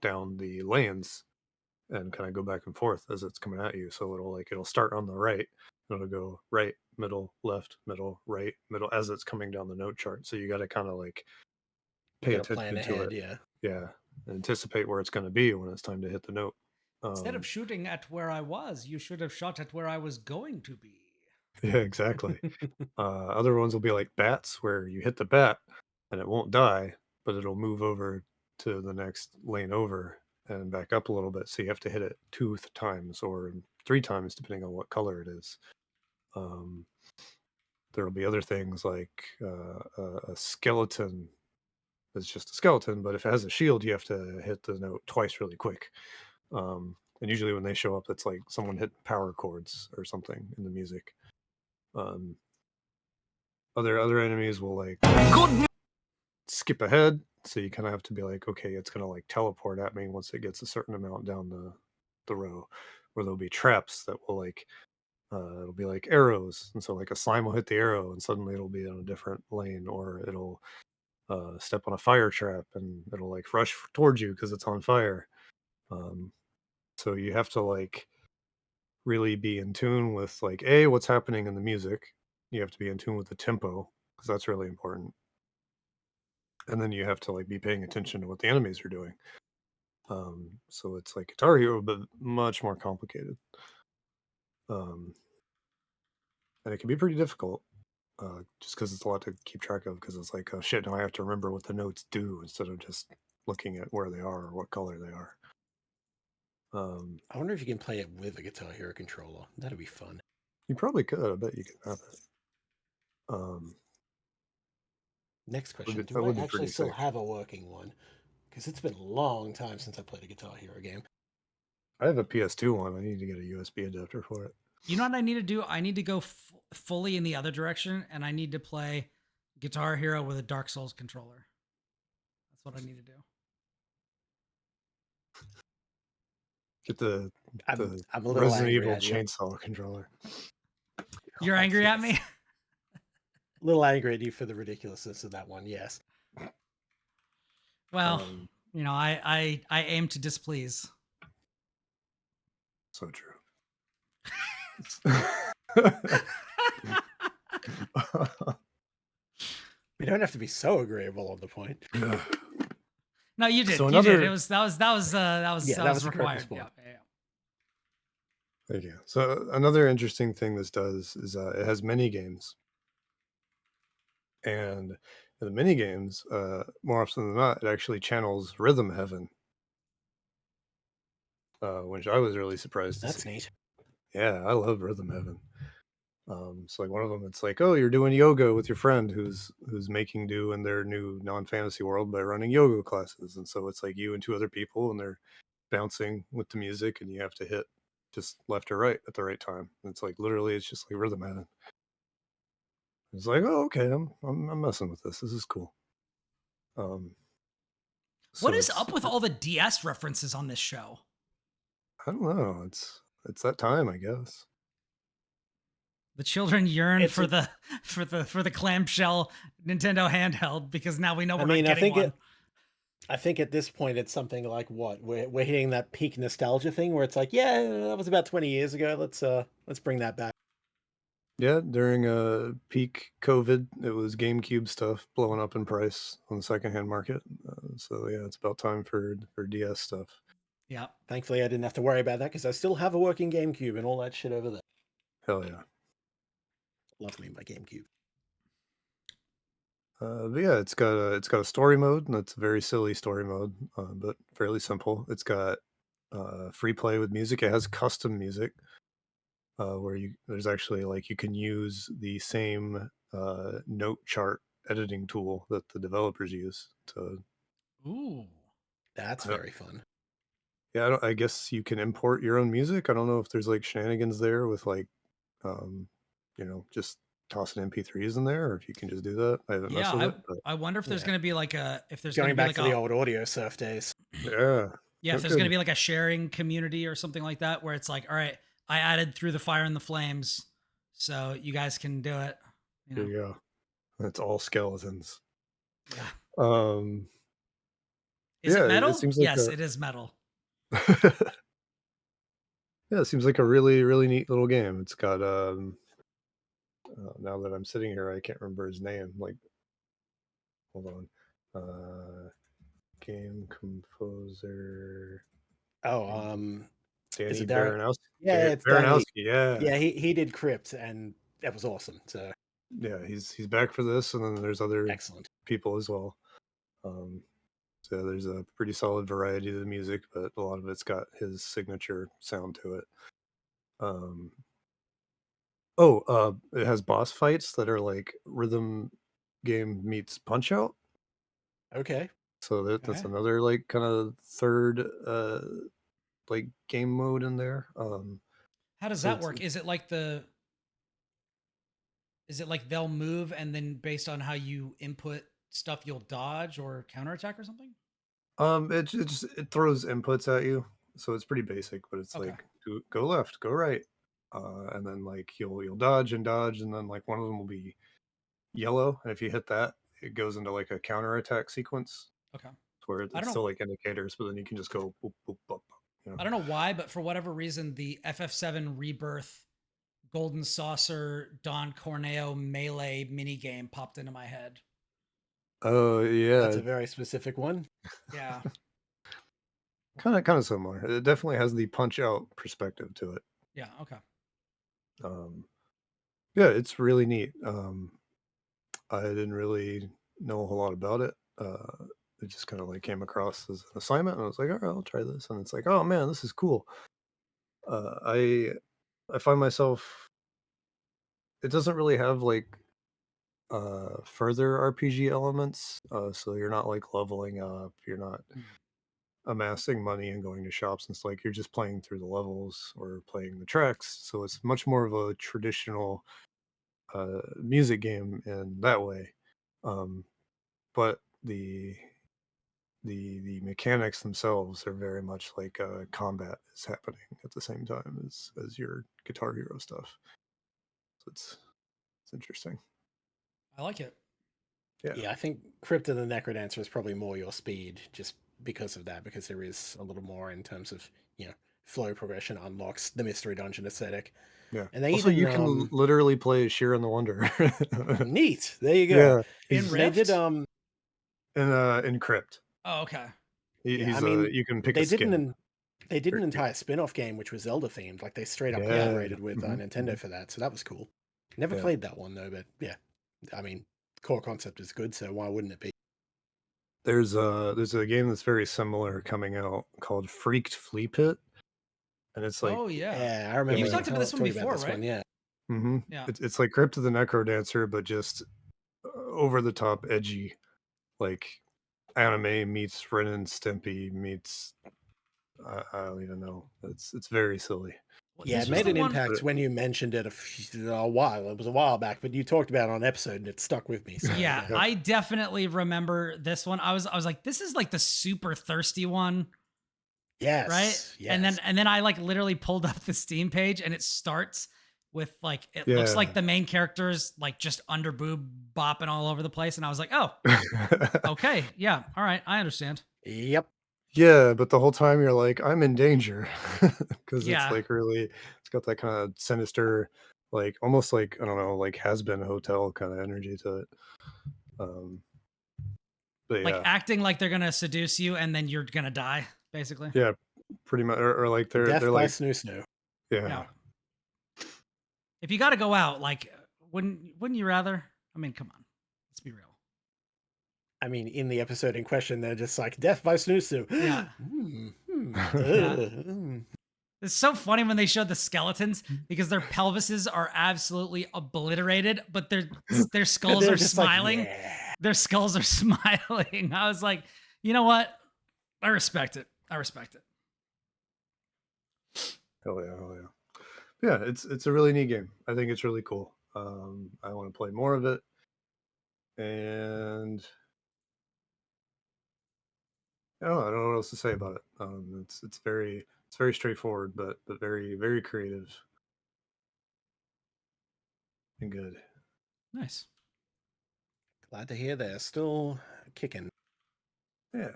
down the lanes and kind of go back and forth as it's coming at you. So it'll start on the right, and it'll go right, middle, left, middle, right, middle as it's coming down the note chart. So you got to kind of like You pay got to plan attention to ahead, it. yeah. Yeah, anticipate where it's going to be when it's time to hit the note. Instead of shooting at where I was, you should have shot at where I was going to be. Yeah, exactly. Other ones will be like bats, where you hit the bat and it won't die, but it'll move over to the next lane over and back up a little bit. So you have to hit it 2 times or 3 times, depending on what color it is. Um, there will be other things like a skeleton is just a skeleton, but if it has a shield, you have to hit the note twice really quick. And usually when they show up, it's like someone hit power chords or something in the music. Um, other enemies will like skip ahead, so you kind of have to be like, okay, it's gonna like teleport at me once it gets a certain amount down the row, or there'll be traps that will like it'll be like arrows, and so like a slime will hit the arrow and suddenly it'll be in a different lane, or it'll step on a fire trap and it'll like rush towards you because it's on fire. um, so you have to like really be in tune with like what's happening in the music. You have to be in tune with the tempo because that's really important, and then you have to like be paying attention to what the enemies are doing. So it's like Guitar Hero, but much more complicated. Um, and it can be pretty difficult, just because it's a lot to keep track of. Because it's like, oh shit, now I have to remember what the notes do instead of just looking at where they are or what color they are. I wonder if you can play it with a Guitar Hero controller. That'd be fun. You probably could. I bet you could have it. Next That would question. be, Do that I would be actually pretty still sick. have a working one? Because it's been a long time since I played a Guitar Hero game. I have a PS2 one. I need to get a USB adapter for it. You know what I need to do? I need to go fully in the other direction, and I need to play Guitar Hero with a Dark Souls controller. That's what I need to do. Get the I'm a little Resident angry Evil at you. chainsaw controller. You're Oh, angry at me? yes. A little angry at you for the ridiculousness of that one. Yes. Well, Um, you know, I aim to displease. so true. We don't have to be so agreeable on the point. Yeah. No, you did. So You did. another- It was that Yeah, that was the required. purposeful. Yeah. Thank you. So another interesting thing this does is it has mini games, and the mini games, more often than not, it actually channels Rhythm Heaven, which I was really surprised to That's see. neat. Yeah, I love Rhythm Heaven. So like one of them, it's like, oh, you're doing yoga with your friend who's making do in their new non-fantasy world by running yoga classes, and so it's like you and two other people, and they're bouncing with the music, and you have to hit just left or right at the right time. And it's like literally, it's just like Rhythm Heaven. It's like, oh, okay, I'm messing with this. This is cool. What So is up with all the DS references on this show? I don't know. It's that time, I guess. The children yearn It's for a- the clamshell Nintendo handheld because now we know we're I mean, not I getting think one. I think at this point it's something like what we're hitting that peak nostalgia thing where it's like, yeah, that was about 20 years ago. Let's bring that back. Yeah, during peak COVID, it was GameCube stuff blowing up in price on the secondhand market. So yeah, it's about time for DS stuff. Yeah. Thankfully, I didn't have to worry about that because I still have a working GameCube and all that shit over there. Hell yeah. Love me my GameCube. But yeah, it's got a story mode, and it's a very silly story mode, but fairly simple. It's got free play with music. It has custom music, where there's actually like you can use the same note chart editing tool that the developers use to. Ooh. That's I don't- very fun. Yeah, I guess you can import your own music. I don't know if there's like shenanigans there with like, um, just tossing MP3s in there, or if you can just do that. I haven't messed with Yeah, it, but I wonder if there's Yeah. going to be like a Going back to the old audio surf days. yeah, yeah, if there's okay. going to be like a sharing community or something like that where it's like, all right, I added Through the Fire and the Flames, so you guys can do it. You There know? you go. It's all skeletons. Yeah. Um, Is yeah, it metal? it seems like Yes, it is metal. yeah, it seems like a really, really neat little game. It's got now that I'm sitting here, I can't remember his name. Like, hold on, game composer Oh, is Danny it Darren? Baranowski. Yeah, it's Baranowski, Danny. yeah, Yeah, he did Crypt and that was awesome. So yeah. He's back for this, and then there's other excellent. people as well. So there's a pretty solid variety of the music, but a lot of it's got his signature sound to it. It has boss fights that are like rhythm game meets Punch Out. Okay. So that's Okay. another like kind of third like game mode in there. How does So that work? Is it like they'll move and then based on how you input stuff you'll dodge or counterattack or something? it throws inputs at you, so it's pretty basic, but it's Okay. like go left, go right, and then like you'll dodge and dodge, and then like one of them will be yellow, and if you hit that, it goes into like a counterattack sequence Okay. where I it's don't still know. like indicators, but then you can just go boop boop boop. I don't know why, but for whatever reason, the FF7 Rebirth Golden Saucer Don Corneo melee minigame popped into my head. Oh That's yeah, a very specific one. Yeah. kind of similar. It definitely has the punch out perspective to it. Yeah. Okay. Um, yeah, it's really neat. I didn't really know a whole lot about it. It just kind of like came across as an assignment, and I was like, all right, I'll try this. And it's like, oh man, this is cool. I find myself. It doesn't really have like further RPG elements, so you're not like leveling up. You're not amassing money and going to shops. And it's like you're just playing through the levels or playing the tracks. So it's much more of a traditional music game in that way. But the mechanics themselves are very much like combat is happening at the same time as your Guitar Hero stuff. So it's interesting. I like it. Yeah, I think Crypt of the Necrodancer is probably more your speed just because of that, because there is a little more in terms of, flow progression unlocks the mystery dungeon aesthetic. Yeah. And they Also, even you can literally play Sheer and the Wonder. neat. There you go. Yeah, In They did Rift? in Crypt. Oh, okay. yeah, I He's mean, you can pick they a did skin. they did an Very cute. entire spin-off game which was Zelda themed. Like they straight up Yeah. collaborated with Mhm, Nintendo mhm. for that, so that was cool. Never Yeah. played that one though, but yeah. I mean, core concept is good, so why wouldn't it be? There's a game that's very similar coming out called Freaked Flea Pit, and it's like Oh yeah. Yeah, I remember You've you talked about this one talking about before, this one, right? yeah. Yeah. it's like Crypt of the Necrodancer, but just over the top edgy, like anime meets Ren and Stimpy meets I don't even know. It's very silly. Well, Yeah, this it was made the an one. impact when you mentioned it a while. It was a while back, but you talked about it on an episode and it stuck with me. So Yeah, yeah. Yep. I definitely remember this one. I was like, this is like the super thirsty one, Yes. right? Yes. And then I like literally pulled up the Steam page and it starts with like it looks like Yeah. the main character's like just under boob bopping all over the place. And I was like, oh, okay, yeah, all right, I understand. Yep. Yeah, but the whole time you're like, I'm in danger. Because it's Yeah. like really, it's got that kind of sinister, like almost like, I don't know, like has been hotel kind of energy to it. But Like yeah, acting like they're gonna seduce you and then you're gonna die, basically. yeah, pretty much. Or like Death they're by like, Snoo Snoo. Yeah. yeah, If you gotta go out, like wouldn't you rather? I mean, come on. Let's be real. I mean, in the episode in question, they're just like death by Snoo Snoo. Yeah. Yeah. It's so funny when they showed the skeletons because their pelvises are absolutely obliterated, but their skulls They're are just like, smiling. yeah. Their skulls are smiling. I was like, you know what? I respect it. I respect it. hell yeah, hell yeah. Yeah, it's a really neat game. I think it's really cool. I want to play more of it, and I don't know what else to say about it. It's very straightforward, but very very creative and good. Nice. Glad to hear they're still kicking. Yeah.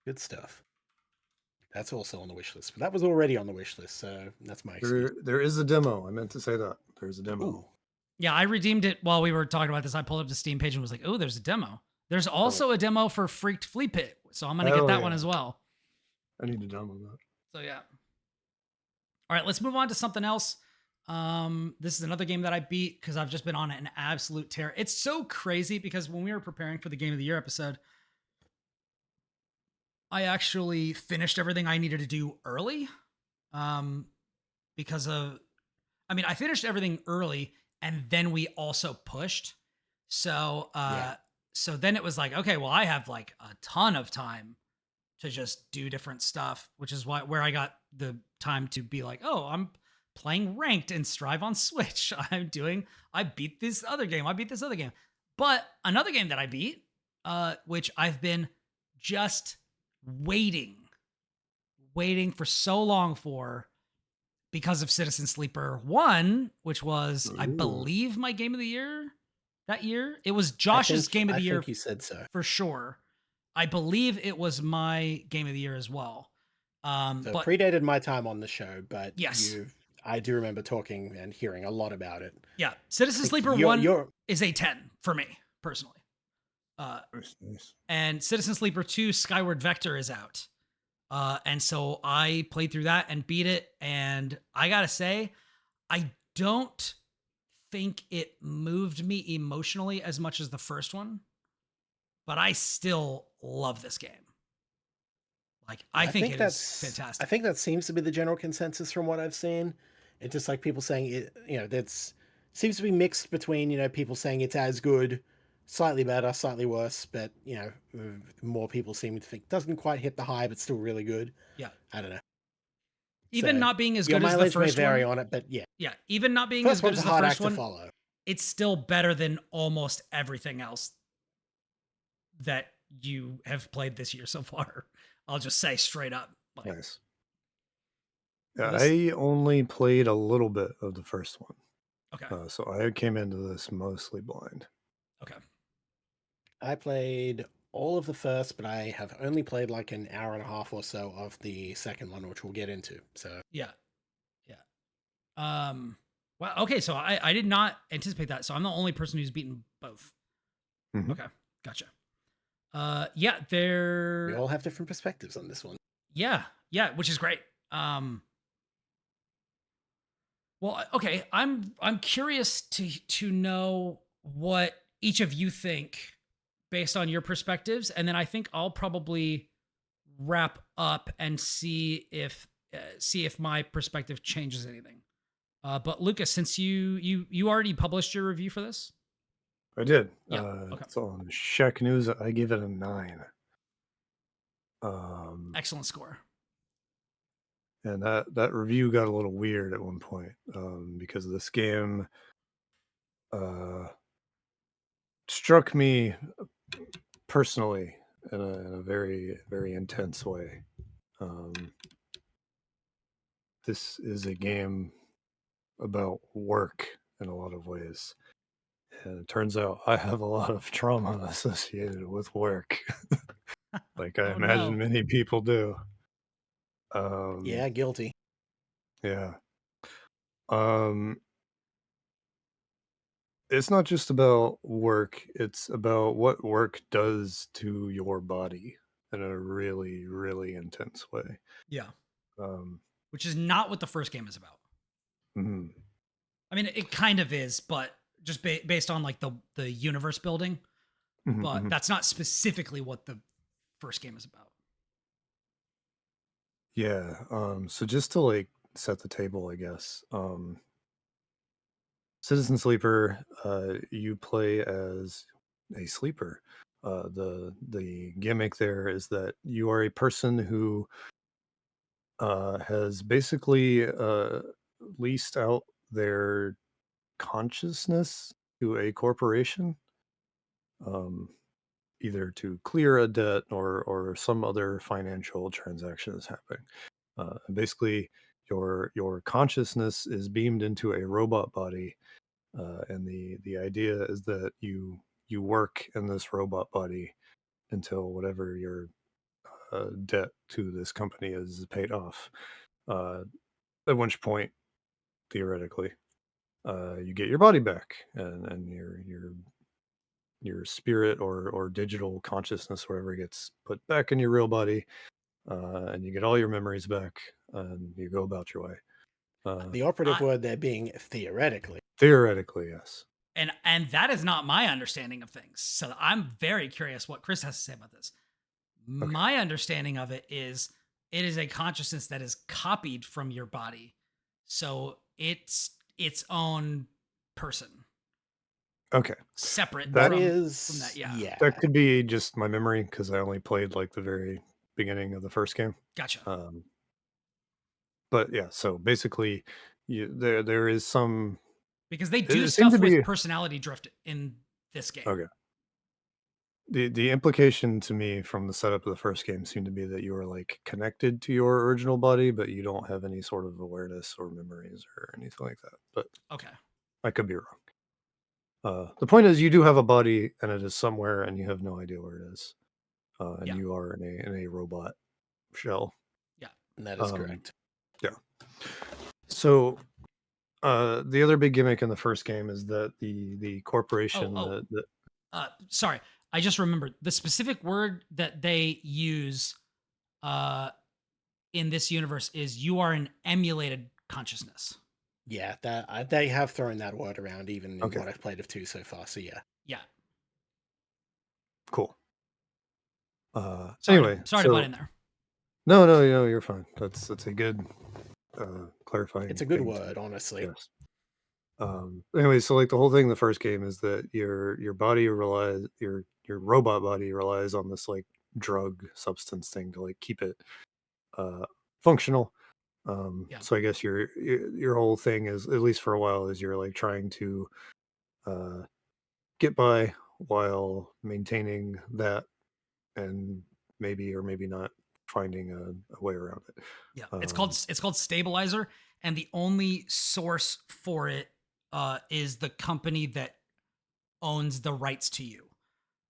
Good stuff. That's also on the wish list, but that was already on the wish list, so that's my excuse. There is a demo. I meant to say that. There's a demo. Ooh. Yeah, I redeemed it while we were talking about this. I pulled up the Steam page and was like, oh, there's a demo. There's also a demo for Freaked Flea Pit. So I'm going to get Hell that one yeah. as well. I need to download that. So yeah. All right, let's move on to something else. This is another game that I beat because I've just been on an absolute tear. It's so crazy because when we were preparing for the Game of the Year episode, I actually finished everything I needed to do early. Because of, I mean, I finished everything early and then we also pushed. So, so then it was like, okay, well, I have like a ton of time to just do different stuff, which is where I got the time to be like, oh, I'm playing ranked and Strive on Switch. I beat this other game. But another game that I beat, which I've been just waiting for so long for because of Citizen Sleeper 1, which was, I believe, my game of the year that year. It was Josh's game of the year. I think you said so. For sure. I believe it was my game of the year as well. So but predated my time on the show, but yes, I do remember talking and hearing a lot about it. Yeah, Citizen Sleeper 1 is a 10 for me, personally. Nice. And Citizen Sleeper 2 Skyward Vector is out. And so I played through that and beat it. And I gotta say, I don't think it moved me emotionally as much as the first one, but I still love this game. Like, I think it is fantastic. I think that seems to be the general consensus from what I've seen. It's just like people saying it, that's seems to be mixed between, people saying it's as good, slightly better, slightly worse, but, more people seem to think doesn't quite hit the high, but still really good. Yeah. I don't know. Even not being as your good as the mileage first may vary one. on it, but yeah. Yeah, even not being as good as the first one, follow. It's still better than almost everything else that you have played this year so far. I'll just say straight up. Like, Nice. Yeah, this, I only played a little bit of the first one, okay, so I came into this mostly blind. okay, I played all of the first, but I have only played like an hour and a half or so of the second one, which we'll get into. So yeah, yeah. Well, okay, so I did not anticipate that. So I'm the only person who's beaten both. Mhm. Okay, gotcha. Yeah, we they're all have different perspectives on this one. yeah, yeah, which is great. Well, okay, I'm curious to know what each of you think based on your perspectives, and then I think I'll probably wrap up and see if my perspective changes anything. But Lucas, since you already published your review for this, I did. yeah, okay, It's on Shack News. I give it a 9. excellent score. And that review got a little weird at one point, because this game struck me personally in a very, very intense way. Um, this is a game about work in a lot of ways. And it turns out I have a lot of trauma associated with work, like I Oh no, imagine many people do. Um, Yeah, guilty. yeah. Um, it's not just about work, it's about what work does to your body in a really, really intense way. yeah, Um, which is not what the first game is about. mhm, I mean, it kind of is, but just based on like the universe building, mhm, but mhm. that's not specifically what the first game is about. Yeah, so just to like set the table, I guess. Citizen Sleeper, you play as a sleeper. The gimmick there is that you are a person who has basically leased out their consciousness to a corporation, um, either to clear a debt or some other financial transaction is happening. And basically, your consciousness is beamed into a robot body, and the idea is that you work in this robot body until whatever your debt to this company is paid off. Uh, at which point, theoretically, you get your body back, and your spirit or digital consciousness, wherever, gets put back in your real body, and you get all your memories back, and you go about your way. Uh, The operative I, word there being theoretically. theoretically, yes. and that is not my understanding of things. So I'm very curious what Chris has to say about this. Okay. My understanding of it is a consciousness that is copied from your body. So it's its own person, Okay. separate That That from that. is, Yeah. that yeah. could be just my memory because I only played like the very beginning of the first game. Gotcha. Um, but yeah, so basically, there is some. Because they It, do it seemed to stuff be with personality drift in this game. okay. The implication to me from the setup of the first game seemed to be that you were like connected to your original body, but you don't have any sort of awareness or memories or anything like that. But Okay. I could be wrong. The point is, you do have a body, and it is somewhere, and you have no idea where it is, and Yeah. you are in a robot shell. Yeah. That is Um, correct. yeah. So the other big gimmick in the first game is that the Oh, corporation oh, that sorry. I just remembered the specific word that they use uh in this universe is you are an emulated consciousness. Yeah, they have thrown that word around even in okay, what I've played of 2 so far, so yeah. Yeah. cool. Sorry to Anyway, sorry to butt so in there. no, you're fine. That's a good It's clarifying a good thing to word, honestly. yes. Anyway, so like the whole thing in the first game is that your body relies your robot body relies on this like drug substance thing to like keep it uh functional. Yeah. So I guess your whole thing is, at least for a while, is you're like trying to uh get by while maintaining that and maybe or maybe not finding a way around it. Yeah, Um, it's called stabilizer, and the only source for it is the company that owns the rights to you.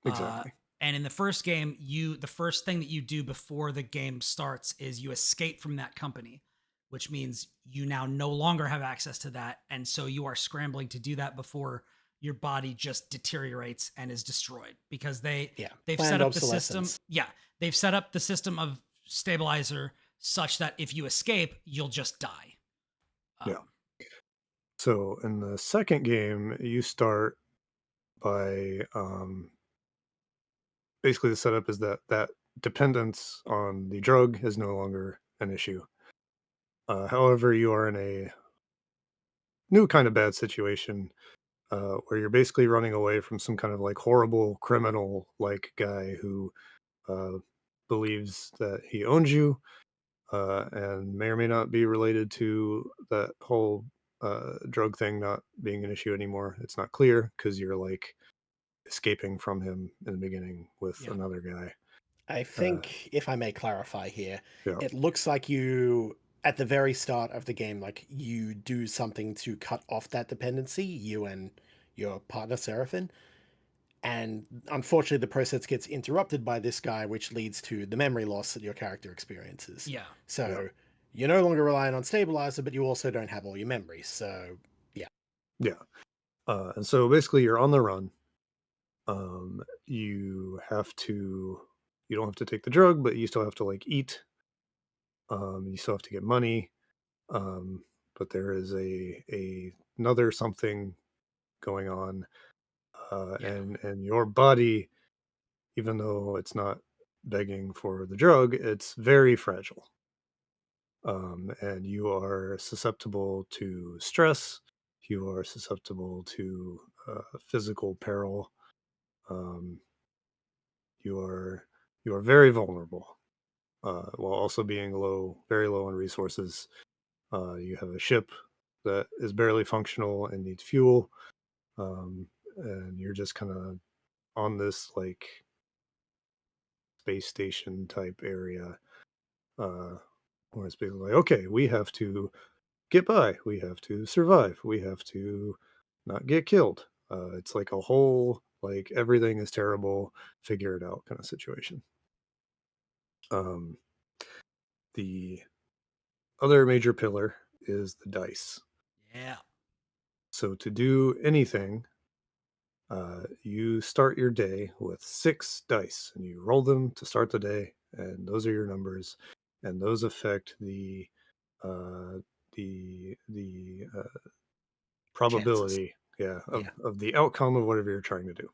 Uh, exactly. and in the first game, the first thing that you do before the game starts is you escape from that company, which means you now no longer have access to that, and so you are scrambling to do that before your body just deteriorates and is destroyed because Yeah, they've set planned up the system. obsolescence. Yeah, they've set up the system of stabilizer such that if you escape, you'll just die. Yeah. Um, So in the second game, you start by basically the setup is that dependence on the drug is no longer an issue. However, you are in a new kind of bad situation where you're basically running away from some kind of like horrible criminal like guy who uh, believes that he owns you and may or may not be related to that whole drug thing not being an issue anymore. It's not clear because you're like escaping from him in the beginning with yeah, another guy. I Uh, think, if I may clarify here, yeah, it looks like you, at the very start of the game, like you do something to cut off that dependency, you and your partner Seraphim. And unfortunately, the process gets interrupted by this guy, which leads to the memory loss that your character experiences. yeah. yeah, So you're no longer relying on stabilizer, but you also don't have all your memories. So yeah, yeah. And so basically, you're on the run. You have to. You don't have to take the drug, but you still have to like eat. You still have to get money. Um, but there is a another something going on, Yeah. and your body, even though it's not begging for the drug, it's very fragile. And you are susceptible to stress. You are susceptible to physical peril. Um, you are you are very vulnerable while also being very low on resources. You have a ship that is barely functional and needs fuel, and you're just kind of on this like space station type area uh, where it's basically like, okay, we have to get by, we have to survive, we have to not get killed. It's like a whole like everything is terrible, figure it out kind of situation. Um, the other major pillar is the dice. Yeah. So to do anything, you start your day with 6 dice, and you roll them to start the day, and those are your numbers, and those affect uh, the chances. probability, yeah, Yeah. of the outcome of whatever you're trying to do.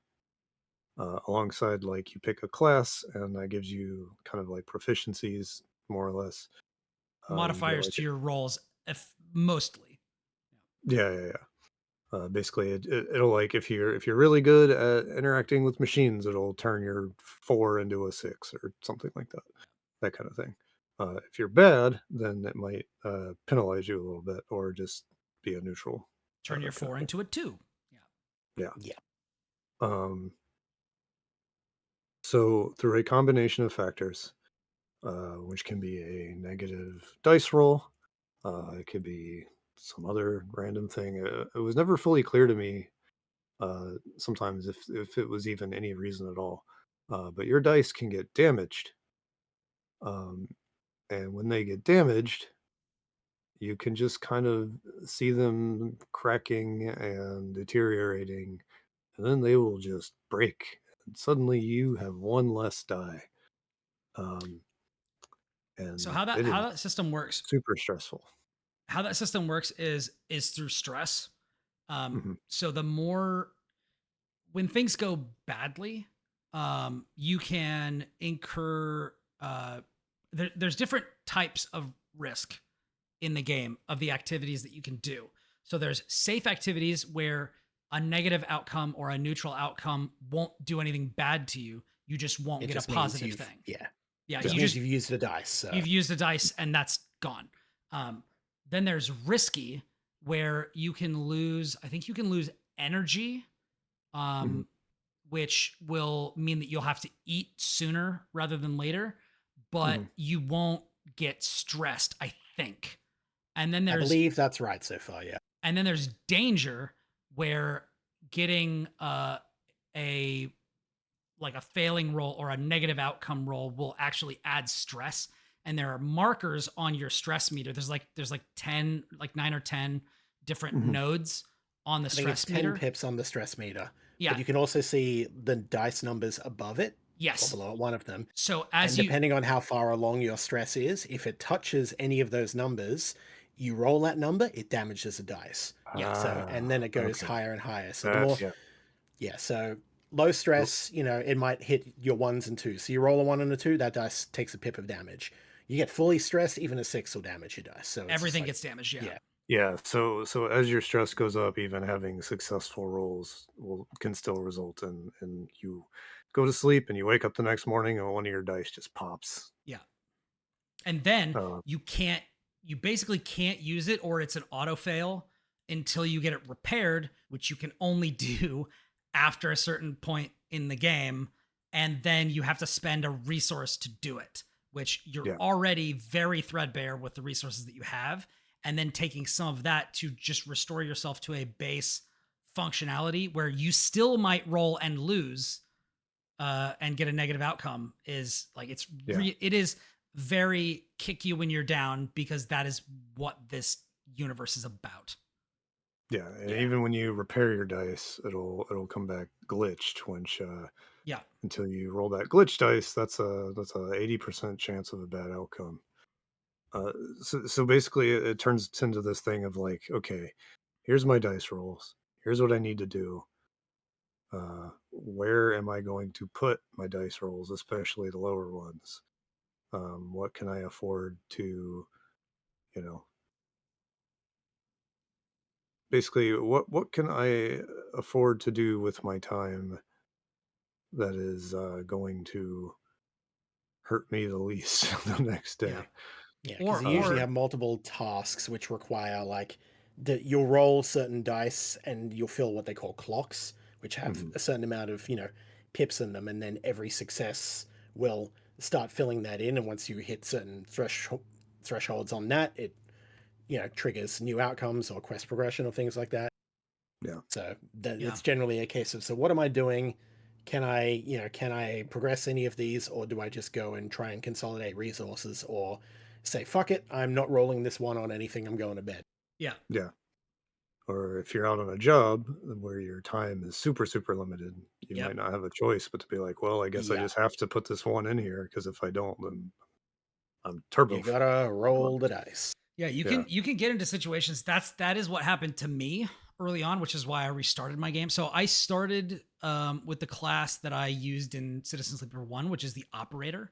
Alongside, like you pick a class, and that gives you kind of like proficiencies, more or less. You get Modifiers like, to your rolls, if mostly. yeah, yeah, yeah. Basically, it'll like if you're really good at interacting with machines, it'll turn your 4 into a 6 or something like that, that kind of thing. If you're bad, then it might penalize you a little bit or just be a neutral Turn your kind of four thing. into a two. Yeah. Yeah. Yeah. Um, so through a combination of factors, which can be a negative dice roll, it could be some other random thing. It was never fully clear to me sometimes if it was even any reason at all. But your dice can get damaged, um, and when they get damaged, you can just kind of see them cracking and deteriorating, and then they will just break. And suddenly, you have one less die, um, So and it is how that system works, super stressful. is through stress. Hmm. So the more when things go badly, you can incur there's different types of risk in the game of the activities that you can do. So there's safe activities where a negative outcome or a neutral outcome won't do anything bad to you. You just won't It get a just means positive you've, thing. yeah, Yeah, Yeah. just means you've used the dice. So you've used a dice and that's gone. Um, then there's risky where you can lose. I think you can lose energy Hmm. um, which will mean that you'll have to eat sooner rather than later, but Mhm. you won't get stressed, I think. And then I there's believe that's right so far. Yeah. danger where getting a like a failing roll or a negative outcome roll will actually add stress, and there are markers on your stress meter. There's like 10, like 9 or 10 different Mhm. nodes on the I think it's stress 10 meter. pips on the stress meter, Yeah. but you can also see the dice numbers above it or Yes. below it, one of them. So And as you depending on how far along your stress is, if it touches any of those numbers, you roll that number, it damages a dice. Yeah. So, and then it goes Okay. higher and higher. So the That more, yeah. yeah, so low stress, it might hit your ones and twos. So you roll a one and a two, that dice takes a pip of damage. You get fully stressed, even a six will damage your dice. So it's just everything like, gets damaged, yeah. yeah, Yeah, so as your stress goes up, even having successful rolls can still result in you go to sleep and you wake up the next morning and one of your dice just pops. Yeah. And then Uh, you basically can't use it, or it's an auto fail until you get it repaired, which you can only do after a certain point in the game. And then you have to spend a resource to do it, which you're yeah, already very threadbare with the resources that you have. And then taking some of that to just restore yourself to a base functionality where you still might roll and lose and get a negative outcome is like yeah, it is very kick you when you're down, because that is what this universe is about. yeah. And yeah. even when you repair your dice, it'll come back glitched, which Yeah. until you roll that glitch dice, that's a 80% chance of a bad outcome. Uh, so basically, it turns into this thing of like, okay, here's my dice rolls. Here's what I need to do. Where am I going to put my dice rolls, especially the lower ones? What can I afford to, you know, basically, what can I afford to do with my time that is going to hurt me the least the next Yeah. day? Yeah, because Or you usually or have multiple tasks which require like that you'll roll certain dice and you'll fill what they call clocks, which have Hmm. a certain amount of, pips in them, and then every success will start filling that in. And once you hit certain thresholds on that, it triggers new outcomes or quest progression or things like that. Yeah, So that yeah. it's generally a case of, so what am I doing? Can I progress any of these, or do I just go and try and consolidate resources, or say, fuck it, I'm not rolling this one on anything, I'm going to bed. Yeah. yeah. Or if you're out on a job where your time is super, super limited, you Yep. might not have a choice but to be like, well, I guess I Yeah, just have to put this one in here because if I don't, then I'm you turbo. gotta roll the dice. Yeah, Yeah. you can get into situations. That is what happened to me early on, which is why I restarted my game. So I started with the class that I used in Citizen Sleeper 1, which is the operator.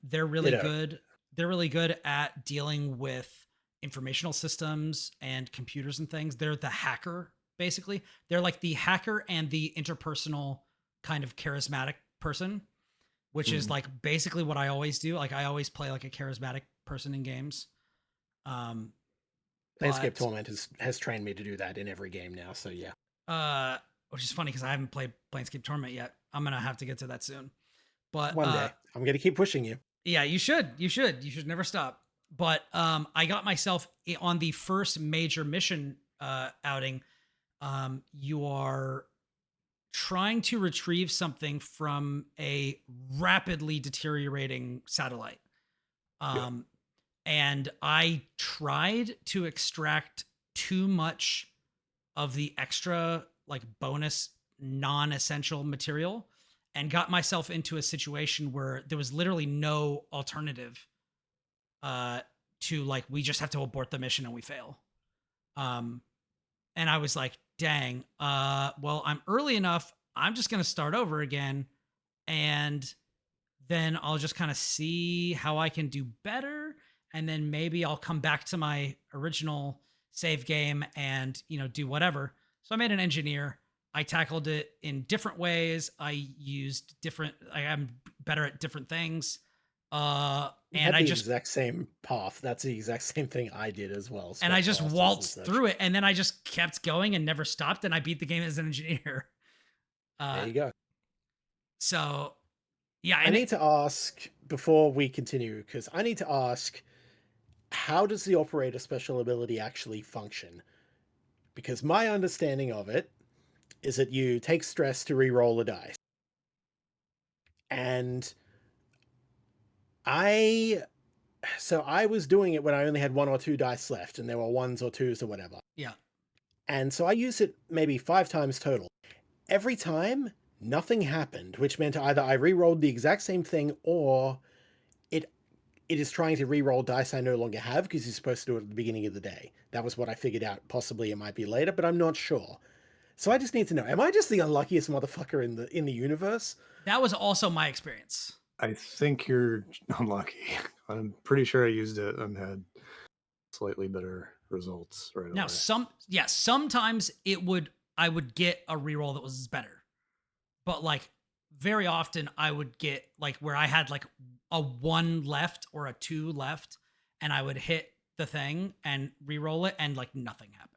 They're really Ditto. good. They're really good at dealing with informational systems and computers and things. They're the hacker, basically. They're like the hacker and the interpersonal kind of charismatic person, which is Mhm. like basically what I always do. Like I always play like a charismatic person in games. Um, Planescape but Torment has trained me to do that in every game now, so yeah. which is funny because I haven't played Planescape Torment yet. I'm gonna have to get to that soon. But One day I'm gonna keep pushing you. yeah, you should. You should never stop. But I got myself on the first major mission outing. You are trying to retrieve something from a rapidly deteriorating satellite. Yeah. Um, and I tried to extract too much of the extra, like bonus non-essential material, and got myself into a situation where there was literally no alternative uh to, like, we just have to abort the mission and we fail. Um and I was like, dang, well, I'm early enough. I'm just going to start over again, and then I'll just kind of see how I can do better, and then maybe I'll come back to my original save game and, do whatever. So I made an engineer. I tackled it in different ways. I used different I'm better at different things. We And had I the just exact same path. That's the exact same thing I did as well. and I Swap just classes and waltzed such. through it, and then I just kept going and never stopped, and I beat the game as an engineer. Uh, There you go. so yeah, I and need to ask before we continue, because I need to ask, how does the operator special ability actually function? Because my understanding of it is that you take stress to re-roll a dice. And I was doing it when I only had 1 or 2 dice left, and there were 1s or 2s or whatever. yeah, And so I used it maybe 5 times total. Every time, nothing happened, which meant either I re-rolled the exact same thing, or it it is trying to re-roll dice I no longer have, because you're supposed to do it at the beginning of the day. That was what I figured out. Possibly it might be later, but I'm not sure. So I just need to know, am I just the unluckiest motherfucker in the universe? that was also my experience. I think you're unlucky. I'm pretty sure I used it and had slightly better results right Now, away. sometimes I would get a reroll that was better, but like very often I would get like where I had like a 1 left or a 2 left, and I would hit the thing and reroll it, and like nothing happened.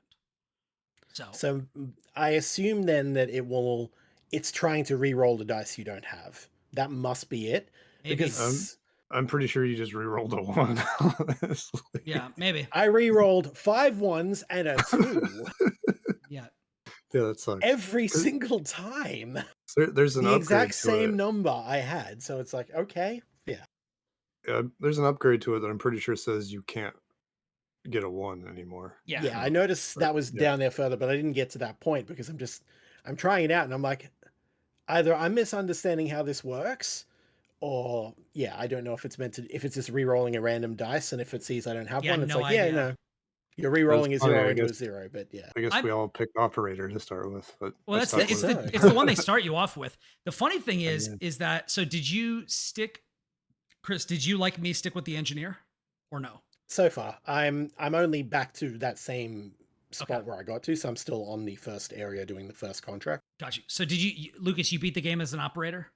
So I assume then that it's trying to re-roll the dice you don't have. That must be it. Maybe. Because I'm pretty sure you just re-rolled a 1, honestly. Yeah, maybe. I re-rolled 5 1s and a 2 Yeah. Yeah, that sucks. every single time. There's an The upgrade exact to same it. number I had. So it's like, okay, yeah. There's an upgrade to it that I'm pretty sure says you can't get a 1 anymore. Yeah. Yeah, I noticed that was Yeah. down there further, but I didn't get to that point because I'm trying it out and I'm like, either I'm misunderstanding how this works, or yeah, I don't know if if it's just re-rolling a random dice, and if it sees I don't have Yeah, one, it's no like, yeah, idea. no, you're That's re-rolling a funny, 0 into a 0, but yeah. I guess I'm we all picked operator to start with, but Well, I that's stuck the with it. it's the one they start you off with. The funny thing I did. is that so did you stick Kris, did you like me stick with the engineer or no? So far, I'm only back to that same Okay. spot where I got to, so I'm still on the first area doing the first contract. Got you. So did Lucas, you beat the game as an operator?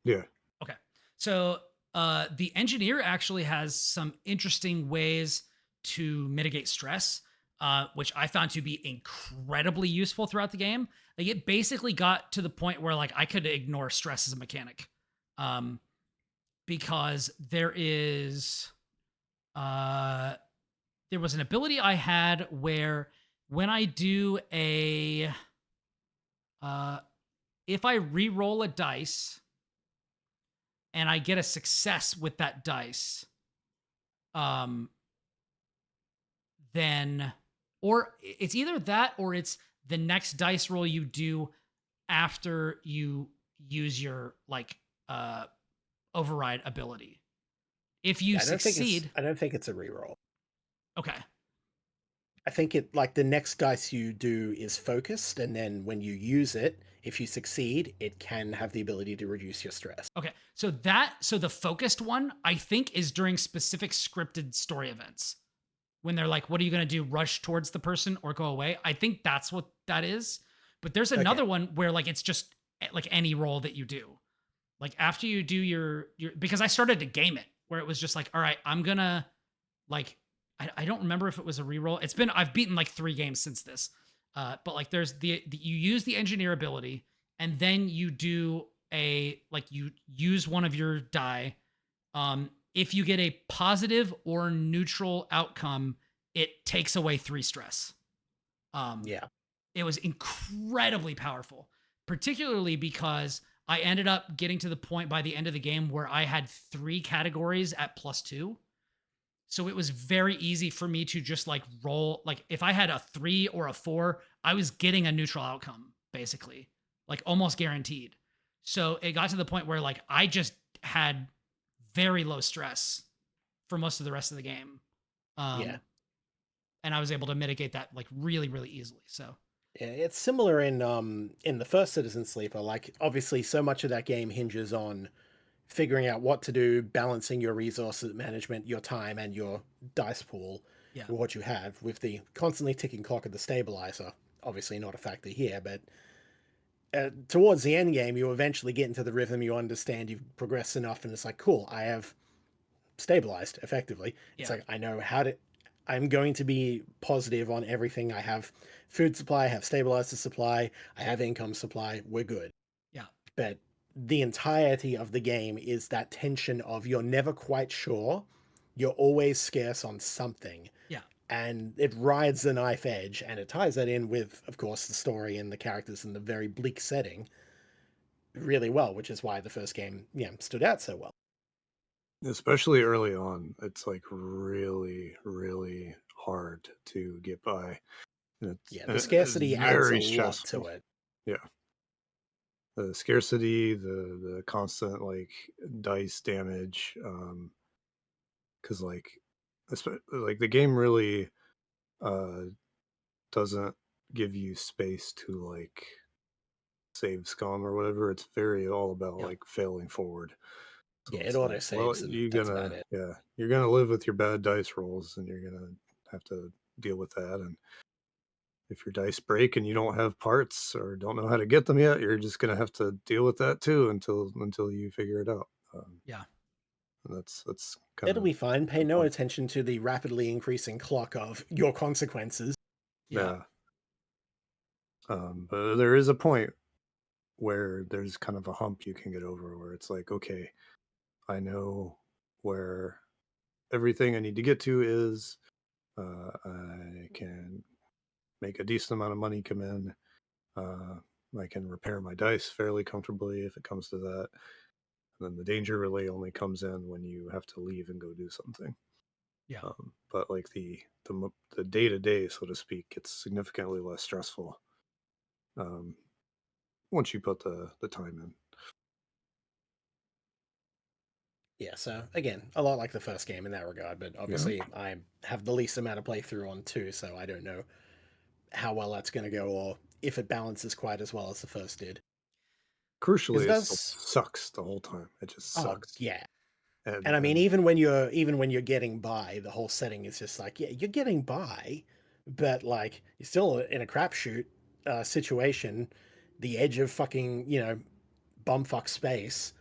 Yeah. Okay. So the engineer actually has some interesting ways to mitigate stress, which I found to be incredibly useful throughout the game. Like it basically got to the point where like I could ignore stress as a mechanic, because there was an ability I had where when I do if I re-roll a dice and I get a success with that dice, then, or it's either that or it's the next dice roll you do after you use your like override ability. If you Yeah, succeed, I don't think it's a re-roll. okay. I think it like the next dice you do is focused, and then when you use it, if you succeed, it can have the ability to reduce your stress. Okay. So the focused one, I think, is during specific scripted story events. When they're like, what are you going to do? Rush towards the person or go away? I think that's what that is. But there's another one where like it's just like any roll that you do. Like after you do your because I started to game it where it was just like, all right, I'm gonna like I don't remember if it was a reroll. I've beaten like 3 games since this. But like there's you use the engineer ability and then you do you use one of your die. If you get a positive or neutral outcome, it takes away 3 stress. Yeah. It was incredibly powerful, particularly because I ended up getting to the point by the end of the game where I had 3 categories at +2. So it was very easy for me to just like roll. Like if I had a 3 or a 4, I was getting a neutral outcome, basically, like almost guaranteed. So it got to the point where like I just had very low stress for most of the rest of the game. Yeah. And I was able to mitigate that like really, really easily. So Yeah, it's similar in the first Citizen Sleeper. Like obviously so much of that game hinges on figuring out what to do, balancing your resources management, your time, and your dice pool yeah, with what you have, with the constantly ticking clock of the stabilizer. Obviously not a factor here, but towards the end game, you eventually get into the rhythm, you understand, you've progressed enough, and it's like, cool, I have stabilized effectively. It's yeah. like I know how to I'm going to be positive on everything. I have food supply, I have stabilizer supply, I have income supply. We're good. Yeah. But the entirety of the game is that tension of you're never quite sure. You're always scarce on something. Yeah. And it rides the knife edge, and it ties that in with, of course, the story and the characters and the very bleak setting really well, which is why the first game, stood out so well. Especially early on, it's like really, really hard to get by. And Yeah, the it's scarcity adds a very lot stressful. to it. Yeah. The scarcity, the constant like dice damage, because like the game really uh doesn't give you space to like save scum or whatever. It's very all about Yeah. like failing forward. So Yeah, it it's auto like, well, saves, and that's about it. you're gonna live with your bad dice rolls, and you're gonna have to deal with that. And if your dice break and you don't have parts or don't know how to get them yet, you're just gonna have to deal with that too until you figure it out. Yeah. And that's kind It'll of be fine. Pay the no point. attention to the rapidly increasing clock of your consequences. Yeah. Yeah. But there is a point where there's kind of a hump you can get over where it's like, okay, I know where everything I need to get to is. I can make a decent amount of money come in. Uh, I can repair my dice fairly comfortably if it comes to that. And then the danger really only comes in when you have to leave and go do something. Yeah. But like the day to day, so to speak, gets significantly less stressful um, once you put the time in. Yeah, so again, a lot like the first game in that regard, but obviously I have the least amount of playthrough on 2, so I don't know how well that's going to go or if it balances quite as well as the first did. Because Crucially, it it still does. sucks the whole time. It just Oh sucks. yeah, and And I mean, and even when you're getting by, the whole setting is just like, yeah, you're getting by, but like you're still in a crapshoot situation, the edge of fucking bumfuck space.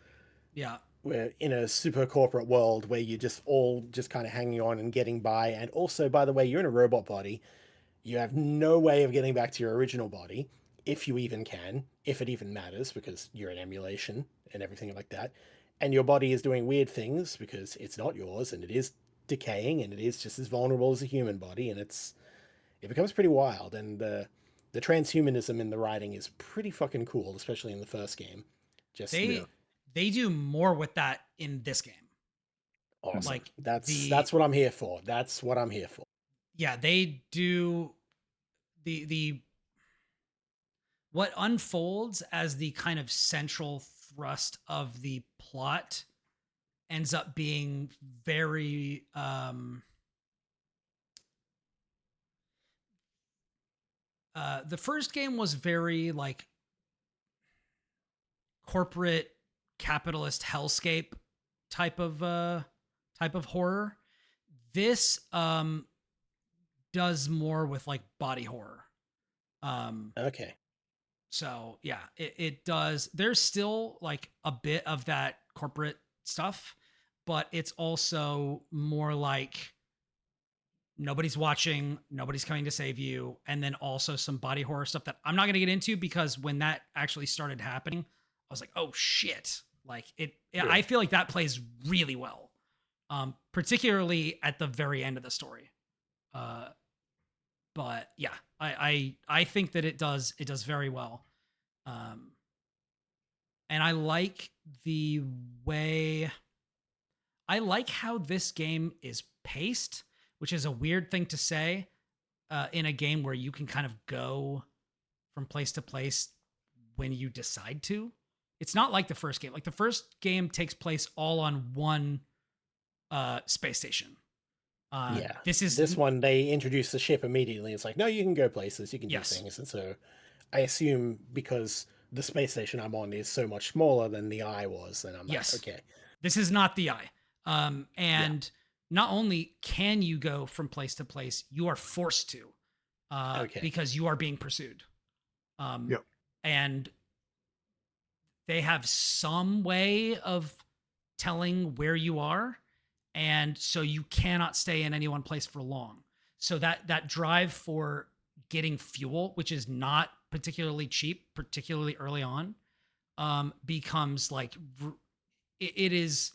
Yeah. We're in a super corporate world where you're just all just kind of hanging on and getting by, and also, by the way, you're in a robot body. You have no way of getting back to your original body, if you even can, if it even matters, because you're an emulation and everything like that. And your body is doing weird things because it's not yours and it is decaying and it is just as vulnerable as a human body, and it becomes pretty wild. And the transhumanism in the writing is pretty fucking cool, especially in the first game. Just They they do more with that in this game. awesome. Like the That's what I'm here for. That's what I'm here for. yeah, they do the what unfolds as the kind of central thrust of the plot ends up being very the first game was very like corporate capitalist hellscape type of horror. This does more with like body horror. Okay. So yeah, it does. There's still like a bit of that corporate stuff, but it's also more like nobody's watching, nobody's coming to save you, and then also some body horror stuff that I'm not going to get into because when that actually started happening, I was like, oh shit! Like I feel like that plays really well, particularly at the very end of the story. But yeah, I think that it does very well. And I like the way I like how this game is paced, which is a weird thing to say in a game where you can kind of go from place to place when you decide to. It's not like the first game. Like the first game takes place all on one space station. Yeah. This one, they introduce the ship immediately. It's like, no, you can go places, you can do yes. things. And so I assume because the space station I'm on is so much smaller than the eye was, then I'm Yes. like, okay. This is not the eye. And not only can you go from place to place, you are forced to because you are being pursued. And they have some way of telling where you are. And so you cannot stay in any one place for long. So that drive for getting fuel, which is not particularly cheap, particularly early on, becomes like it is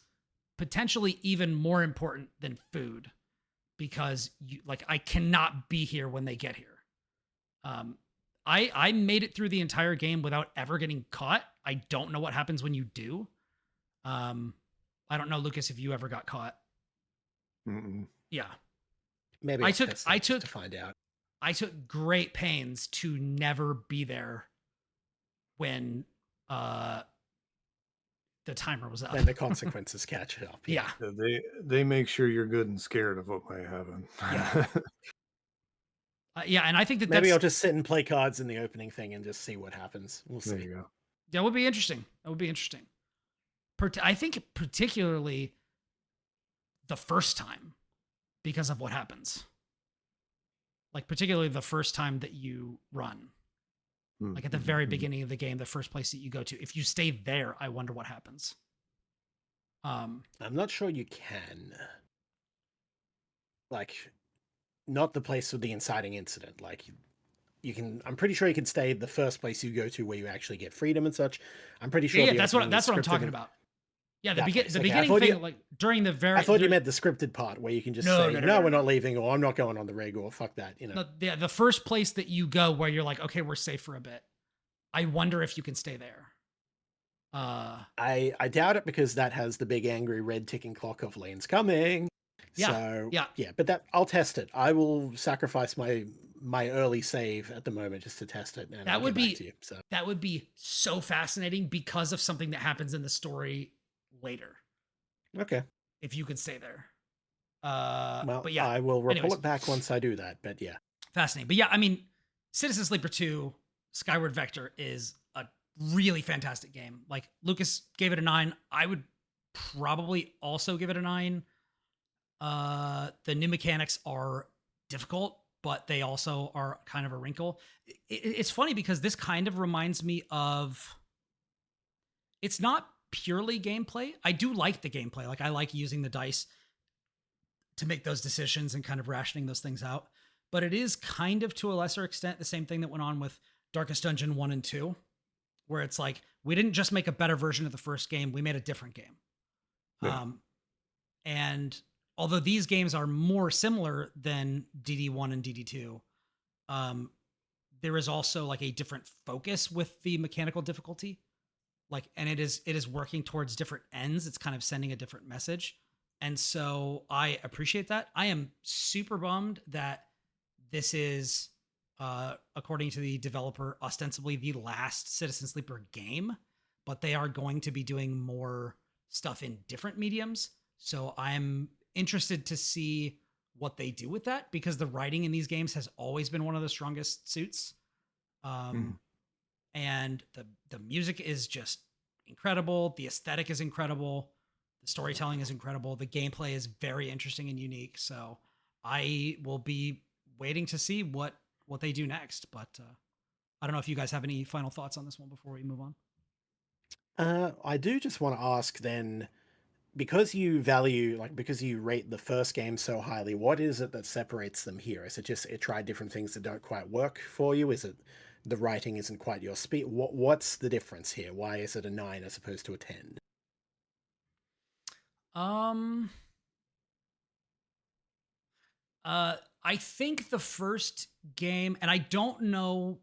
potentially even more important than food, because you like I cannot be here when they get here. I made it through the entire game without ever getting caught. I don't know what happens when you do. I don't know, Lucas, if you ever got caught. Mm-mm. Yeah. Maybe I I'll took- test I that just took- to find out. I took great pains to never be there when the timer was up. Then the consequences catch up. Yeah. Yeah, they make sure you're good and scared of what might happen. Yeah. Yeah, and I think that Maybe that's I'll just sit and play cards in the opening thing and just see what happens. We'll There see. you go. that would be interesting. That would be interesting. I think particularly the first time, because of what happens. Like particularly the first time that you run. Like at the very Mhm. beginning of the game, the first place that you go to. If you stay there, I wonder what happens. I'm not sure you can. Like, not the place with the inciting incident. Like, you can. I'm pretty sure you can stay the first place you go to where you actually get freedom and such. I'm pretty sure. Yeah, the that's what opening is I'm scripted talking and- about. Yeah, the That place, okay. I beginning thought thing, you- like during the very. I thought you during- meant the scripted part where you can just No, say, no, no, no, we're no. not leaving, or I'm not going on the rig, or fuck that, you know. No, the first place that you go where you're like, okay, we're safe for a bit. I wonder if you can stay there. I doubt it, because that has the big angry red ticking clock of lanes coming. Yeah, So yeah. but that I'll test it. I will sacrifice my early save at the moment just to test it, and That I'll would get back be- to you. So That would be so fascinating because of something that happens in the story later. okay. If you could stay there. Well, but yeah, I will report anyways. back once I do that. But yeah, Fascinating. But yeah, I mean, Citizen Sleeper 2 Skyward Vector is a really fantastic game. Like Lucas gave it a 9. I would probably also give it a 9. The new mechanics are difficult, but they also are kind of a wrinkle. It's funny because this kind of reminds me of, it's not purely gameplay. I do like the gameplay. Like I like using the dice to make those decisions and kind of rationing those things out. But it is kind of, to a lesser extent, the same thing that went on with Darkest Dungeon 1 and 2, where it's like, we didn't just make a better version of the first game, we made a different game. Yeah. And although these games are more similar than DD1 and DD2, there is also like a different focus with the mechanical difficulty. Like, and it is working towards different ends. It's kind of sending a different message. And so I appreciate that. I am super bummed that this is, according to the developer, ostensibly the last Citizen Sleeper game, but they are going to be doing more stuff in different mediums. So I'm interested to see what they do with that, because the writing in these games has always been one of the strongest suits. And the music is just incredible. The aesthetic is incredible. The storytelling is incredible. The gameplay is very interesting and unique. So I will be waiting to see what they do next. But I don't know if you guys have any final thoughts on this one before we move on. I do just want to ask then, because you rate the first game so highly, what is it that separates them here? Is it just it tried different things that don't quite work for you? Is it the writing isn't quite your speed? What's the difference here? Why is it a 9 as opposed to a 10? I think the first game, and I don't know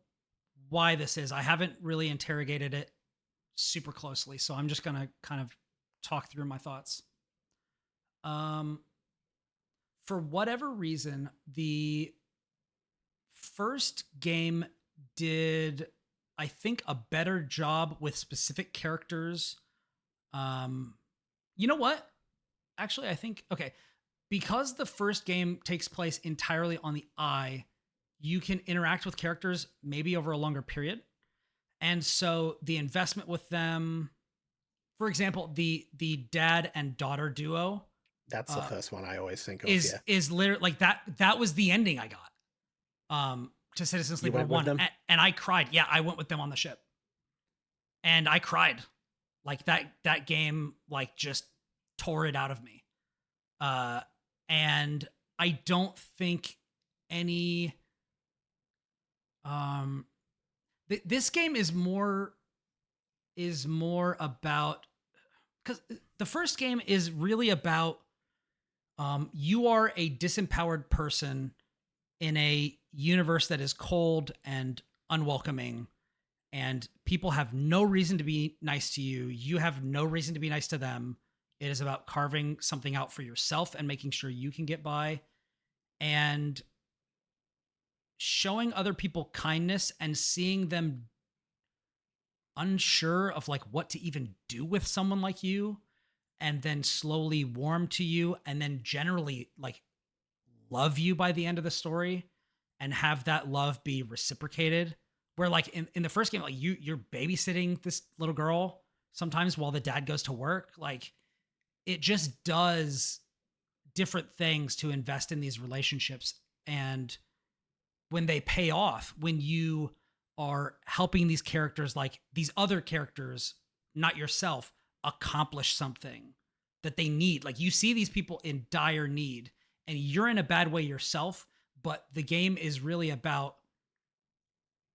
why this is, I haven't really interrogated it super closely, so I'm just gonna kind of talk through my thoughts. For whatever reason, the first game did, I think, a better job with specific characters. You know what? Actually, I think, okay, because the first game takes place entirely on the eye, you can interact with characters maybe over a longer period. And so the investment with them, for example, the dad and daughter duo, That's the first one I always think of. is literally like that was the ending I got to Citizen Sleeper went with 1, them? and I cried. Yeah, I went with them on the ship, and I cried. Like that game like just tore it out of me. And I don't think any this game is more about, because the first game is really about you are a disempowered person in a universe that is cold and unwelcoming, and people have no reason to be nice to you. You have no reason to be nice to them. It is about carving something out for yourself and making sure you can get by, and showing other people kindness and seeing them unsure of like what to even do with someone like you, and then slowly warm to you, and then generally like love you by the end of the story, and have that love be reciprocated. Where like in the first game, like you're babysitting this little girl sometimes while the dad goes to work. Like it just does different things to invest in these relationships. And when they pay off, when you are helping these characters, like these other characters, not yourself, accomplish something that they need. Like you see these people in dire need and you're in a bad way yourself, but the game is really about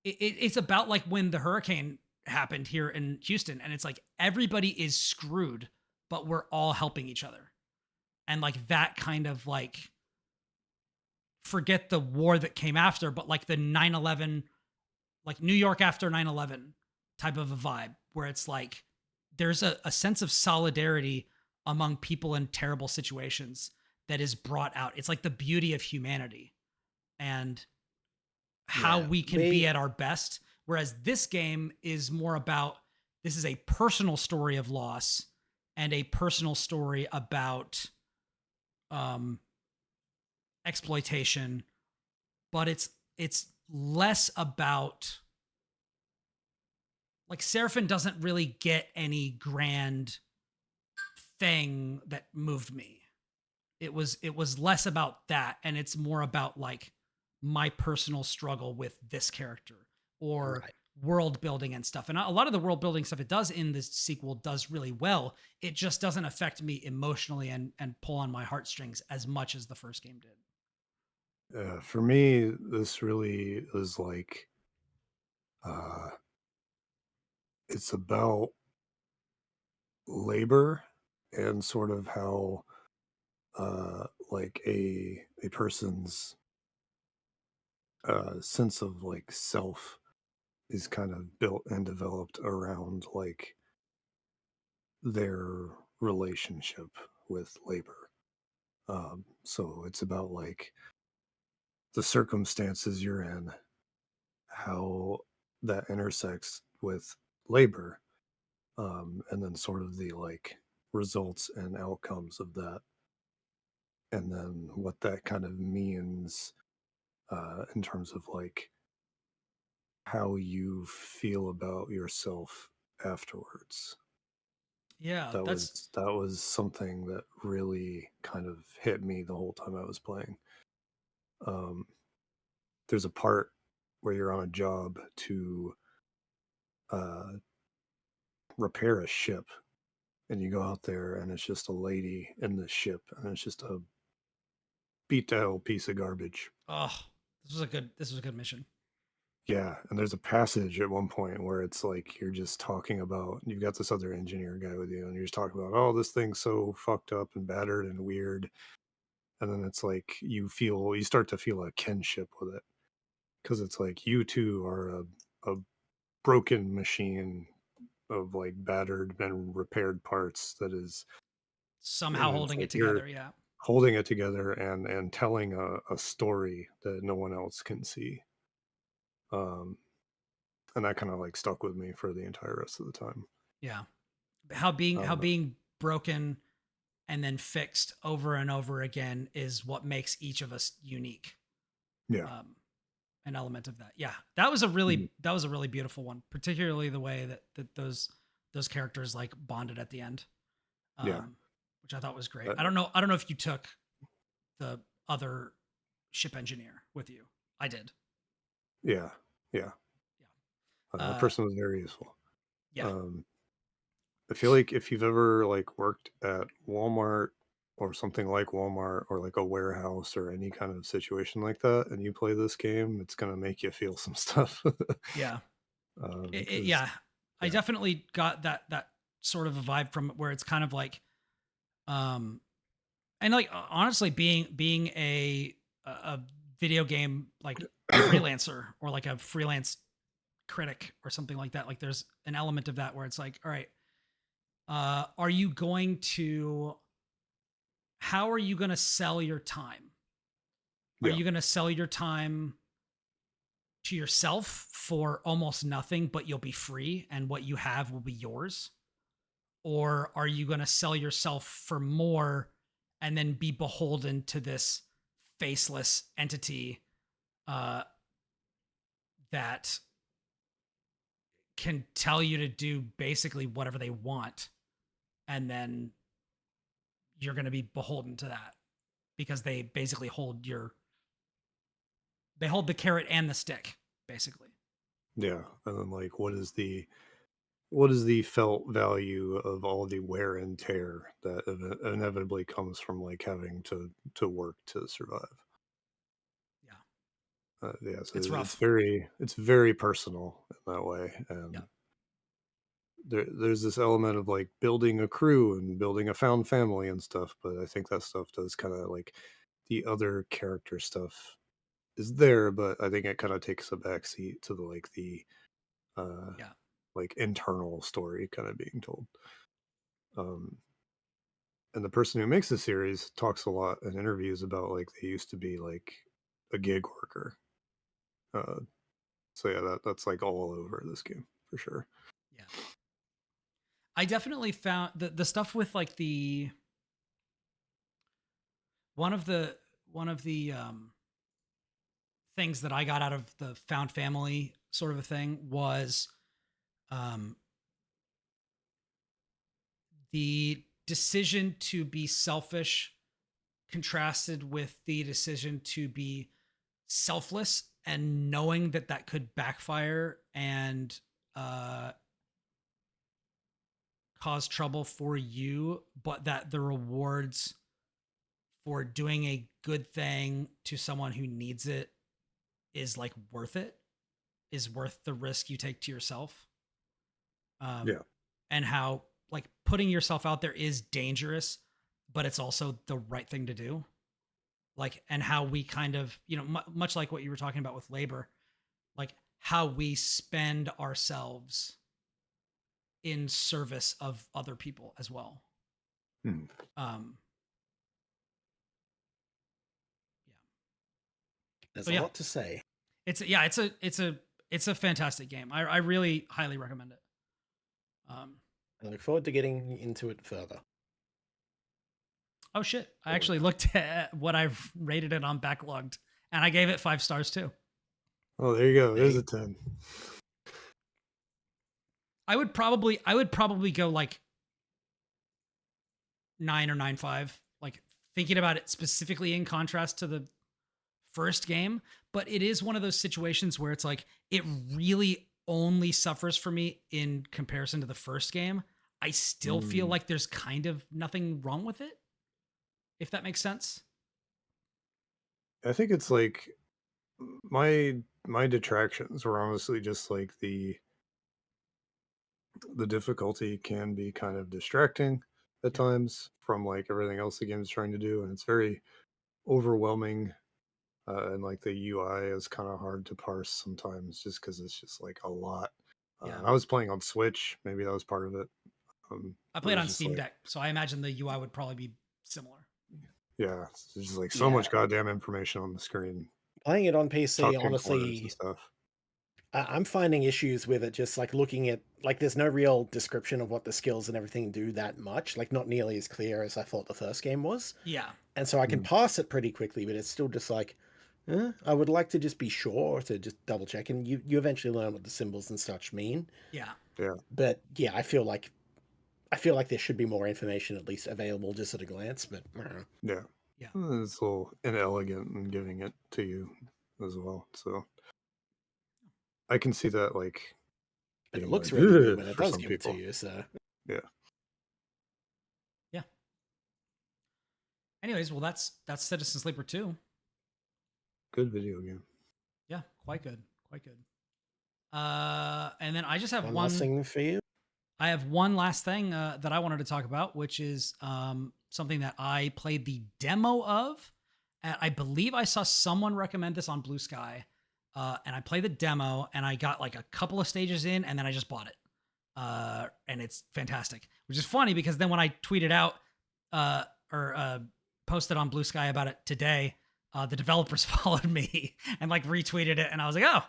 it's about like when the hurricane happened here in Houston, and it's like everybody is screwed, but we're all helping each other. And like that kind of like, forget the war that came after, but like the 9/11, like New York after 9/11 type of a vibe, where it's like there's a sense of solidarity among people in terrible situations that is brought out. It's like the beauty of humanity and how Yeah, we can be at our best. Whereas this game is more about, this is a personal story of loss and a personal story about um exploitation, but it's less about, like Seraphim doesn't really get any grand thing that moved me. It was less about that, and it's more about like my personal struggle with this character, or right. world building and stuff. And a lot of the world building stuff it does in this sequel does really well. It just doesn't affect me emotionally and pull on my heartstrings as much as the first game did. For me, this really is like uh, it's about labor and sort of how like a person's sense of like self is kind of built and developed around like their relationship with labor. So it's about like the circumstances you're in, how that intersects with labor, and then sort of the like results and outcomes of that, and then what that kind of means in terms of like how you feel about yourself afterwards. Yeah, That that's was that was something that really kind of hit me the whole time I was playing. Um, there's a part where you're on a job to uh, repair a ship, and you go out there, and it's just a lady in the ship, and it's just a beat to hell piece of garbage. oh, this was a good mission. Yeah, and there's a passage at one point where it's like you're just talking about, you've got this other engineer guy with you, and you're just talking about, oh, this thing's so fucked up and battered and weird. And then it's like you start to feel a kinship with it, because it's like you too are a broken machine of like battered and repaired parts that is, Somehow and it's holding like it you're together, yeah. holding it together and telling a story that no one else can see. Um, and that kind of like stuck with me for the entire rest of the time. Yeah. How Um, being broken and then fixed over and over again is what makes each of us unique. yeah. Um, an element of that. Yeah, Mhm. that was a really beautiful one, particularly the way that those characters like bonded at the end, Yeah. um, which I thought was great. Uh, I don't know if you took the other ship engineer with you. I did. yeah. Yeah. Yeah. That person was very useful. Yeah. Um, I feel like if you've ever like worked at Walmart or something like Walmart or like a warehouse or any kind of situation like that, and you play this game, it's gonna make you feel some stuff. Yeah. Because Yeah. I yeah, definitely got that sort of a vibe from it where it's kind of like, um, and like honestly, being a video game like freelancer or like a freelance critic or something like that. Like there's an element of that where it's like, all right, are you going to how are you going to sell your time? Are yeah, you going to sell your time to yourself for almost nothing, but you'll be free and what you have will be yours? Or are you going to sell yourself for more and then be beholden to this faceless entity uh, that can tell you to do basically whatever they want, and then you're going to be beholden to that because they basically hold the carrot and the stick, basically. yeah. And then like, what is the felt value of all the wear and tear that inevitably comes from like having to work to survive? Yeah, Yeah, so it's rough. it's very personal in that way, Yeah, and there's this element of like building a crew and building a found family and stuff, but I think that stuff does kind of like the other character stuff is there, but I think it kind of takes a backseat to uh yeah, like internal story kind of being told. Um, and the person who makes the series talks a lot in interviews about like they used to be like a gig worker. Uh, so yeah, that's like all over this game for sure. yeah. I definitely found the stuff with like the one of the one of the things that I got out of the found family sort of a thing was um, the decision to be selfish contrasted with the decision to be selfless and knowing that that could backfire and uh, cause trouble for you, but that the rewards for doing a good thing to someone who needs it is like worth it, is worth the risk you take to yourself. Yeah, And how like putting yourself out there is dangerous, but it's also the right thing to do. Like, and how we kind of, much like what you were talking about with labor, like how we spend ourselves in service of other people as well. Mhm. Um, yeah. There's So a yeah, lot to say. it's a fantastic game. I really highly recommend it. Um, I look forward to getting into it further. oh shit! I Oh, actually yeah. looked at what I've rated it on Backlogged, and I gave it 5 stars too. Oh, there you go. There's Hey, a 10. I would probably go like 9 or 9.5. Like thinking about it specifically in contrast to the first game, but it is one of those situations where it's like it really only suffers for me in comparison to the first game. I still feel Mm. like there's kind of nothing wrong with it, if that makes sense. I think it's like my detractions were honestly just like the difficulty can be kind of distracting at Yeah. times from like everything else the game is trying to do, and it's very overwhelming. And like the UI is kind of hard to parse sometimes, just because it's just like a lot. Yeah. And I was playing on Switch, maybe that was part of it. I But played it's on just Steam like, Deck, so I imagine the UI would probably be similar. yeah, there's just like so much yeah, goddamn information on the screen, playing it on PC, tucked in corners and honestly, stuff. I'm finding issues with it. Just like looking at, like, there's no real description of what the skills and everything do that much. Like, not nearly as clear as I thought the first game was. Yeah. And so I can Mm. pass it pretty quickly, but it's still just like, I would like to just be sure to just double check. And you eventually learn what the symbols and such mean. Yeah. Yeah, But yeah, I feel like there should be more information at least available just at a glance. But yeah. Yeah. It's a little inelegant in giving it to you as well. So I can see that like but it being looks like really good "Ugh," when it for does some give it to people. you. So Yeah. Yeah. Anyways, well, that's Citizen Sleeper 2. Good video game. Yeah, quite good, quite good. And then I just have One one. last thing for you. I have one last thing that I wanted to talk about, which is something that I played the demo of. And I believe I saw someone recommend this on Blue Sky. And I played the demo and I got like a couple of stages in and then I just bought it. And it's fantastic, which is funny because then when I tweeted out or posted on Blue Sky about it today, the developers followed me and like retweeted it. And I was like, oh,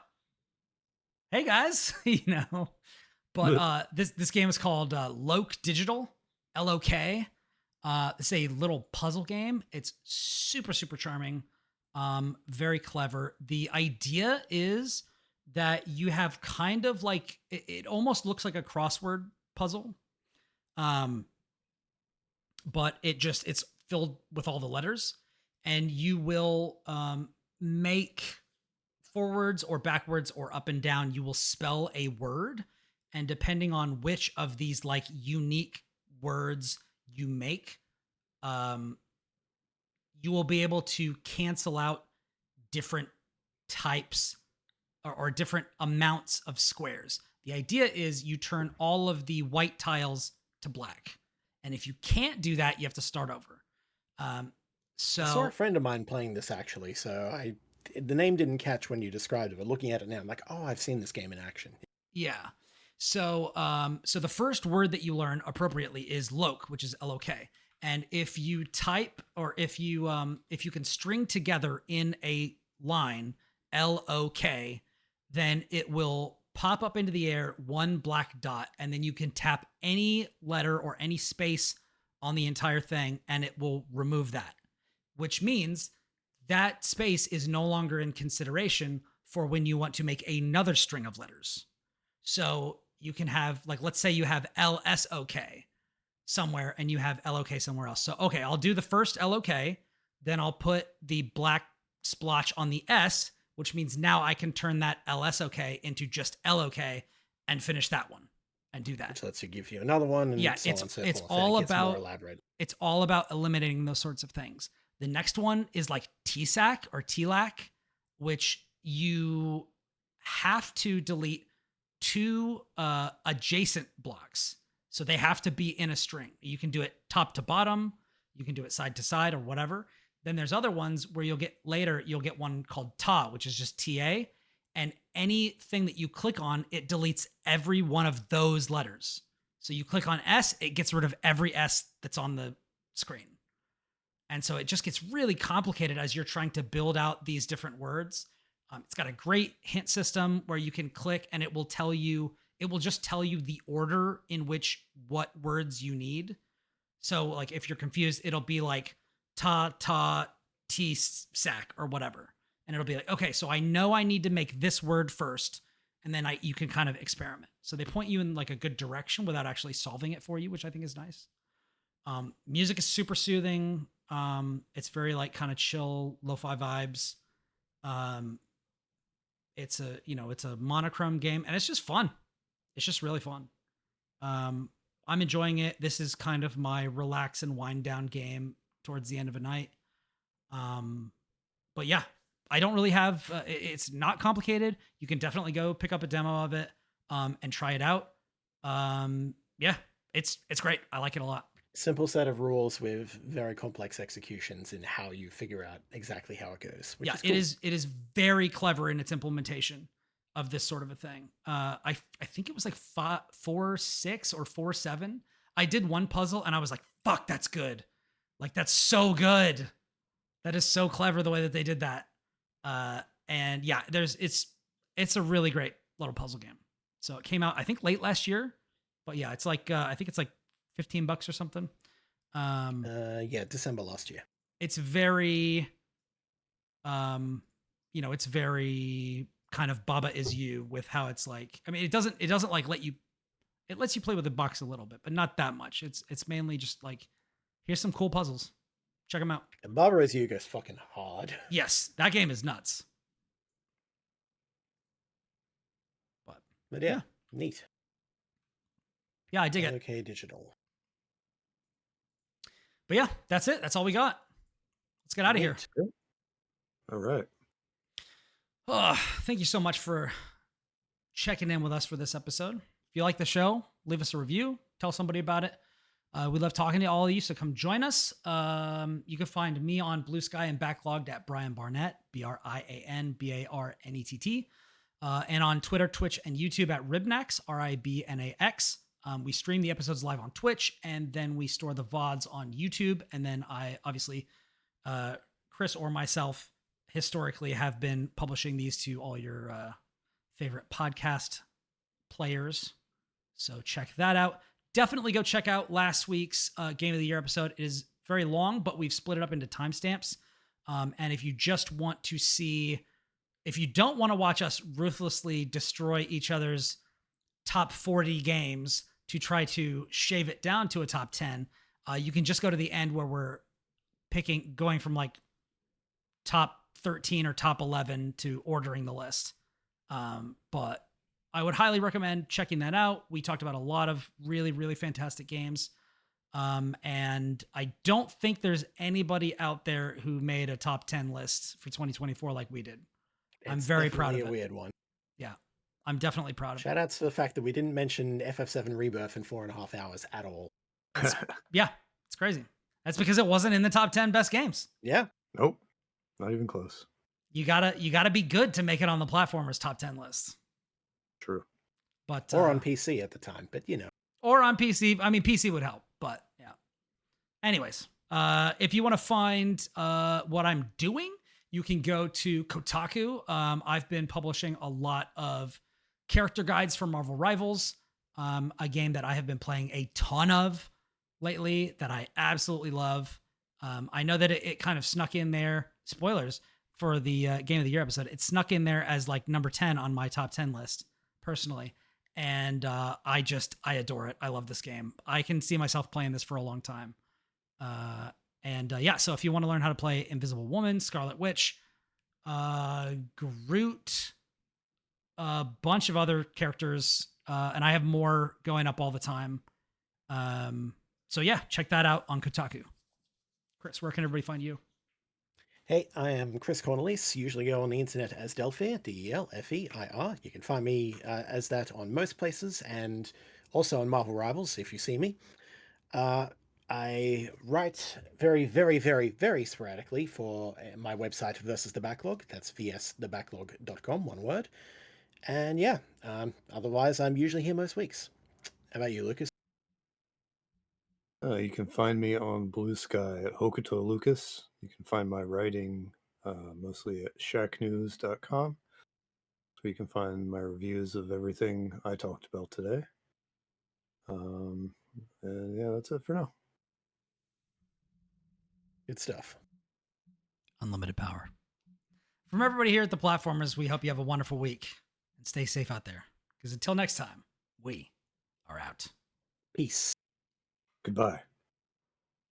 hey guys, you know. But this game is called LOK Digital, LOK. It's a little puzzle game. It's super, super charming, very clever. The idea is that you have kind of like, it almost looks like a crossword puzzle. But it's filled with all the letters, and you will make forwards or backwards or up and down, you will spell a word. And depending on which of these like unique words you make, you will be able to cancel out different types or different amounts of squares. The idea is you turn all of the white tiles to black. And if you can't do that, you have to start over. So I saw a friend of mine playing this actually, so the name didn't catch when you described it, but looking at it now, I'm like, oh, I've seen this game in action. yeah. So so the first word that you learn appropriately is LOK, which is LOK. And if you type or if you can string together in a line LOK, then it will pop up into the air one black dot, and then you can tap any letter or any space on the entire thing and it will remove that, which means that space is no longer in consideration for when you want to make another string of letters. So you can have, like, let's say you have LSOK somewhere and you have LOK somewhere else. So, okay, I'll do the first LOK, then I'll put the black splotch on the S, which means now I can turn that LSOK into just LOK and finish that one and do that. Which lets you give you another one, and Yeah, so on and so it's forth. all It gets more about elaborate. it's all about eliminating those sorts of things. The next one is like TSAC or TLAC, which you have to delete two adjacent blocks. So they have to be in a string. You can do it top to bottom, you can do it side to side or whatever. Then there's other ones where you'll get one called TA, which is just TA. And anything that you click on, it deletes every one of those letters. So you click on S, it gets rid of every S that's on the screen. And so it just gets really complicated as you're trying to build out these different words. It's got a great hint system where you can click and it will just tell you the order in which what words you need. So like if you're confused, it'll be like T-sack or whatever. And it'll be like, okay, so I know I need to make this word first, and then you can kind of experiment. So they point you in like a good direction without actually solving it for you, which I think is nice. Music is super soothing. It's very like kind of chill, lo-fi vibes. It's a monochrome game, and it's just fun. It's just really fun. I'm enjoying it. This is kind of my relax and wind down game towards the end of a night. But yeah, I don't really have, it's not complicated. You can definitely go pick up a demo of it, and try it out. Yeah, it's great. I like it a lot. Simple set of rules with very complex executions in how you figure out exactly how it goes. Which Yeah, is cool. it is very clever in its implementation of this sort of a thing. I think it was like 4-6 or 4-7. I did one puzzle and I was like, fuck, that's good. Like, that's so good. That is so clever the way that they did that. And yeah, it's a really great little puzzle game. So it came out, I think, late last year. But yeah, it's like I think it's like $15 or something. Yeah, December last year. It's very it's very kind of Baba Is You with how it's like, I mean, it doesn't like it lets you play with the box a little bit, but not that much. It's mainly just like, here's some cool puzzles. Check them out. And Baba Is You goes fucking hard. Yes, that game is nuts. But yeah, neat. Yeah, I dig it. LOK Digital. But yeah, that's it. That's all we got. let's get out of here. Neat. All right. Oh, thank you so much for checking in with us for this episode. If you like the show, leave us a review, tell somebody about it. We love talking to all of you, so come join us. You can find me on Blue Sky and Backlogged at Brian Barnett, BrianBarnett. And on Twitter, Twitch, and YouTube at Ribnax, Ribnax. We stream the episodes live on Twitch, and then we store the VODs on YouTube. And then I, obviously, Kris or myself, historically have been publishing these to all your favorite podcast players. So check that out. Definitely go check out last week's Game of the Year episode. It is very long, but we've split it up into timestamps. And if you just want to see, if you don't want to watch us ruthlessly destroy each other's top 40 games to try to shave it down to a top 10, you can just go to the end where we're going from like top 13 or top 11 to ordering the list. But I would highly recommend checking that out. We talked about a lot of really, really fantastic games. And I don't think there's anybody out there who made a top 10 list for 2024 like we did. I'm very proud of it. A weird one. Yeah, I'm definitely proud of it. Shout outs to the fact that we didn't mention FF7 Rebirth in 4.5 hours at all. Yeah, it's crazy. That's because it wasn't in the top 10 best games. Yeah. Nope. Not even close. You gotta be good to make it on the platformers top 10 list. True. But Or on PC at the time, but you know. Or on PC. I mean, PC would help, but yeah. Anyways, if you want to find what I'm doing, you can go to Kotaku. I've been publishing a lot of character guides for Marvel Rivals, a game that I have been playing a ton of lately that I absolutely love. I know that it kind of snuck in there. Spoilers for the Game of the Year episode. It snuck in there as like number 10 on my top 10 list personally. And I adore it. I love this game. I can see myself playing this for a long time. So if you want to learn how to play Invisible Woman, Scarlet Witch, Groot, a bunch of other characters, and I have more going up all the time. So yeah, check that out on Kotaku. Kris, where can everybody find you? Hey, I am Kris Cornelius. Usually go on the internet as Delpheir, Delfeir. You can find me as that on most places and also on Marvel Rivals if you see me. I write very, very, very, very sporadically for my website Versus the Backlog. That's vsthebacklog.com, one word. And yeah, otherwise I'm usually here most weeks. How about you, Lucas? You can find me on Blue Sky at Hokuto Lucas. You can find my writing mostly at shacknews.com. So you can find my reviews of everything I talked about today. And yeah, that's it for now. Good stuff. Unlimited power. From everybody here at the Platformers, we hope you have a wonderful week and stay safe out there. Because until next time, we are out. Peace. Goodbye.